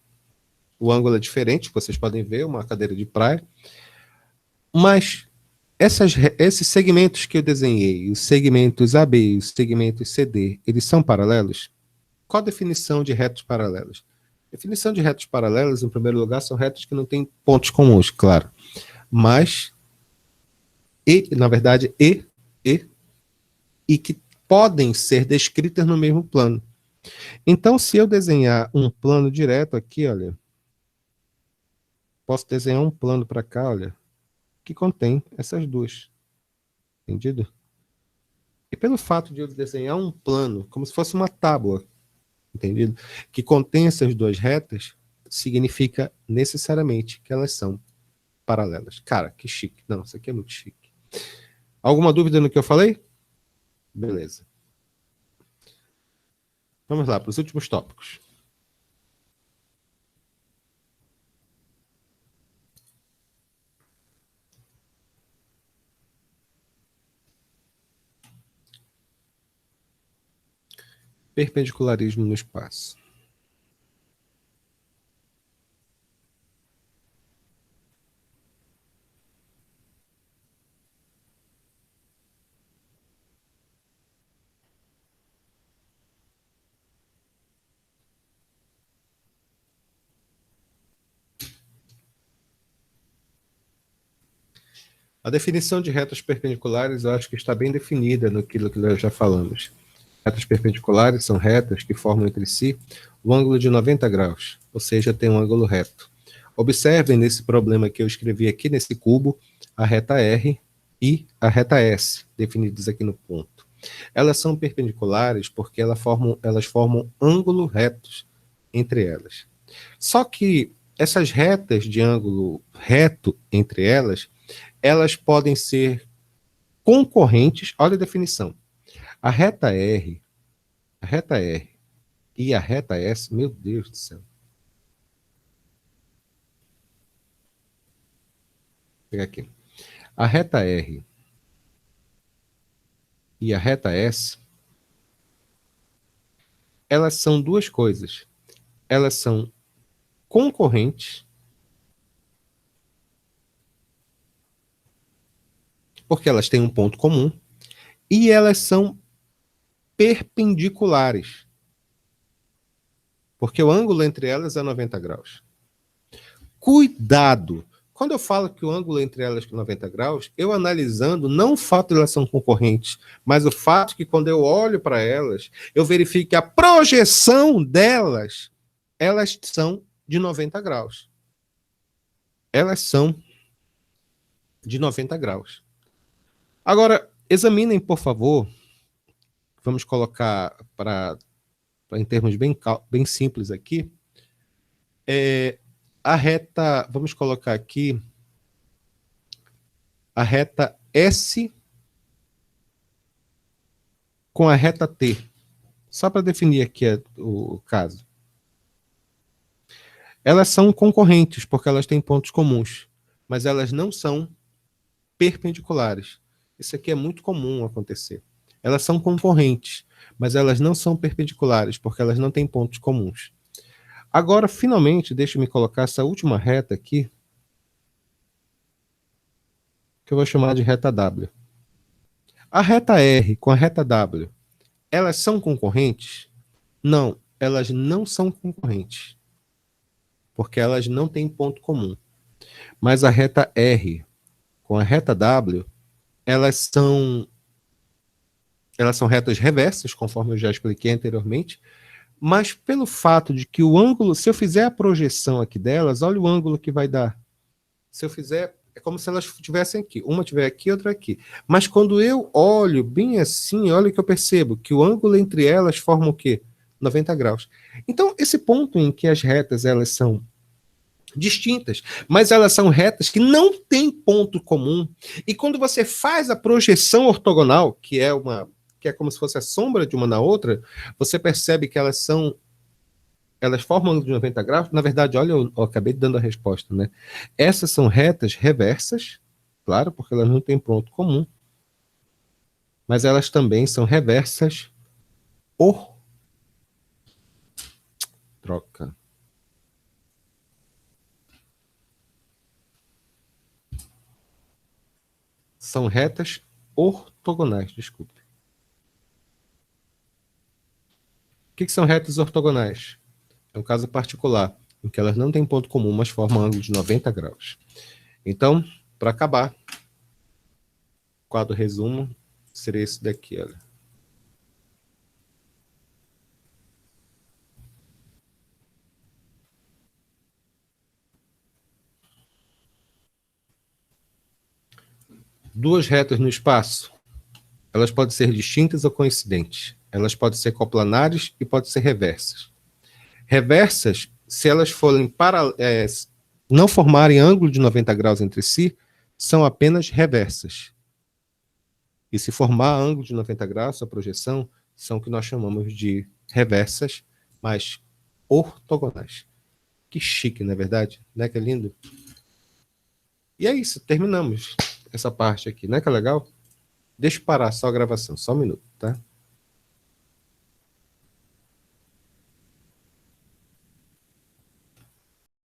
o ângulo é diferente, vocês podem ver, uma cadeira de praia. Mas esses segmentos que eu desenhei, os segmentos AB e os segmentos CD, eles são paralelos? Qual a definição de retas paralelas? A definição de retas paralelas, em primeiro lugar, são retas que não têm pontos comuns, claro. Mas, na verdade, e que podem ser descritas no mesmo plano. Então, se eu desenhar um plano direto aqui, olha, posso desenhar um plano para cá, olha, que contém essas duas. Entendido? E pelo fato de eu desenhar um plano, como se fosse uma tábua, entendido? Que contém essas duas retas, significa necessariamente que elas são paralelas. Cara, que chique. Não, isso aqui é muito chique. Alguma dúvida no que eu falei? Beleza. Vamos lá para os últimos tópicos. Perpendicularismo no espaço. A definição de retas perpendiculares, eu acho que está bem definida naquilo que nós já falamos. Retas perpendiculares são retas que formam entre si o ângulo de 90 graus, ou seja, tem um ângulo reto. Observem nesse problema que eu escrevi aqui nesse cubo, a reta R e a reta S, definidas aqui no ponto. Elas são perpendiculares porque elas formam ângulos retos entre elas. Só que essas retas de ângulo reto entre elas podem ser concorrentes, olha a definição. A reta R e a reta S, meu Deus do céu. Vou pegar aqui. A reta R e a reta S, elas são duas coisas. Elas são concorrentes, porque elas têm um ponto comum, e elas são perpendiculares, porque o ângulo entre elas é 90 graus. Cuidado! Quando eu falo que o ângulo entre elas é 90 graus, eu analisando não o fato de elas são concorrentes, mas o fato que quando eu olho para elas, eu verifico que a projeção delas, elas são de 90 graus. elas são de 90 graus. Agora, examinem, por favor, vamos colocar em termos bem simples aqui, a reta, vamos colocar aqui, a reta S com a reta T, só para definir aqui o caso. Elas são concorrentes, porque elas têm pontos comuns, mas elas não são perpendiculares. Isso aqui é muito comum acontecer. Elas são concorrentes, mas elas não são perpendiculares, porque elas não têm pontos comuns. Agora, finalmente, deixa-me colocar essa última reta aqui, que eu vou chamar de reta W. A reta R com a reta W, elas são concorrentes? Não, elas não são concorrentes, porque elas não têm ponto comum. Mas a reta R com a reta W, elas são retas reversas, conforme eu já expliquei anteriormente, mas pelo fato de que o ângulo, se eu fizer a projeção aqui delas, olha o ângulo que vai dar. Se eu fizer, é como se elas estivessem aqui. Uma estiver aqui, outra aqui. Mas quando eu olho bem assim, olha que eu percebo que o ângulo entre elas forma o quê? 90 graus. Então, esse ponto em que as retas elas são distintas, mas elas são retas que não têm ponto comum, e quando você faz a projeção ortogonal, que é como se fosse a sombra de uma na outra, você percebe que elas formam ângulo de 90 graus. Na verdade, olha, eu acabei dando a resposta, né? Essas são retas reversas, claro, porque elas não têm ponto comum, mas elas também são reversas troca. São retas ortogonais, desculpe. O que são retas ortogonais? É um caso particular, em que elas não têm ponto comum, mas formam ângulo de 90 graus. Então, para acabar, o quadro resumo seria esse daqui, olha. Duas retas no espaço, elas podem ser distintas ou coincidentes. Elas podem ser coplanares e podem ser reversas. Reversas, se elas forem não formarem ângulo de 90 graus entre si, são apenas reversas. E se formar ângulo de 90 graus, a projeção, são o que nós chamamos de reversas, mas ortogonais. Que chique, não é verdade? Não é que é lindo? E é isso, terminamos essa parte aqui. Não é que é legal? Deixa eu parar só a gravação, só um minuto, tá?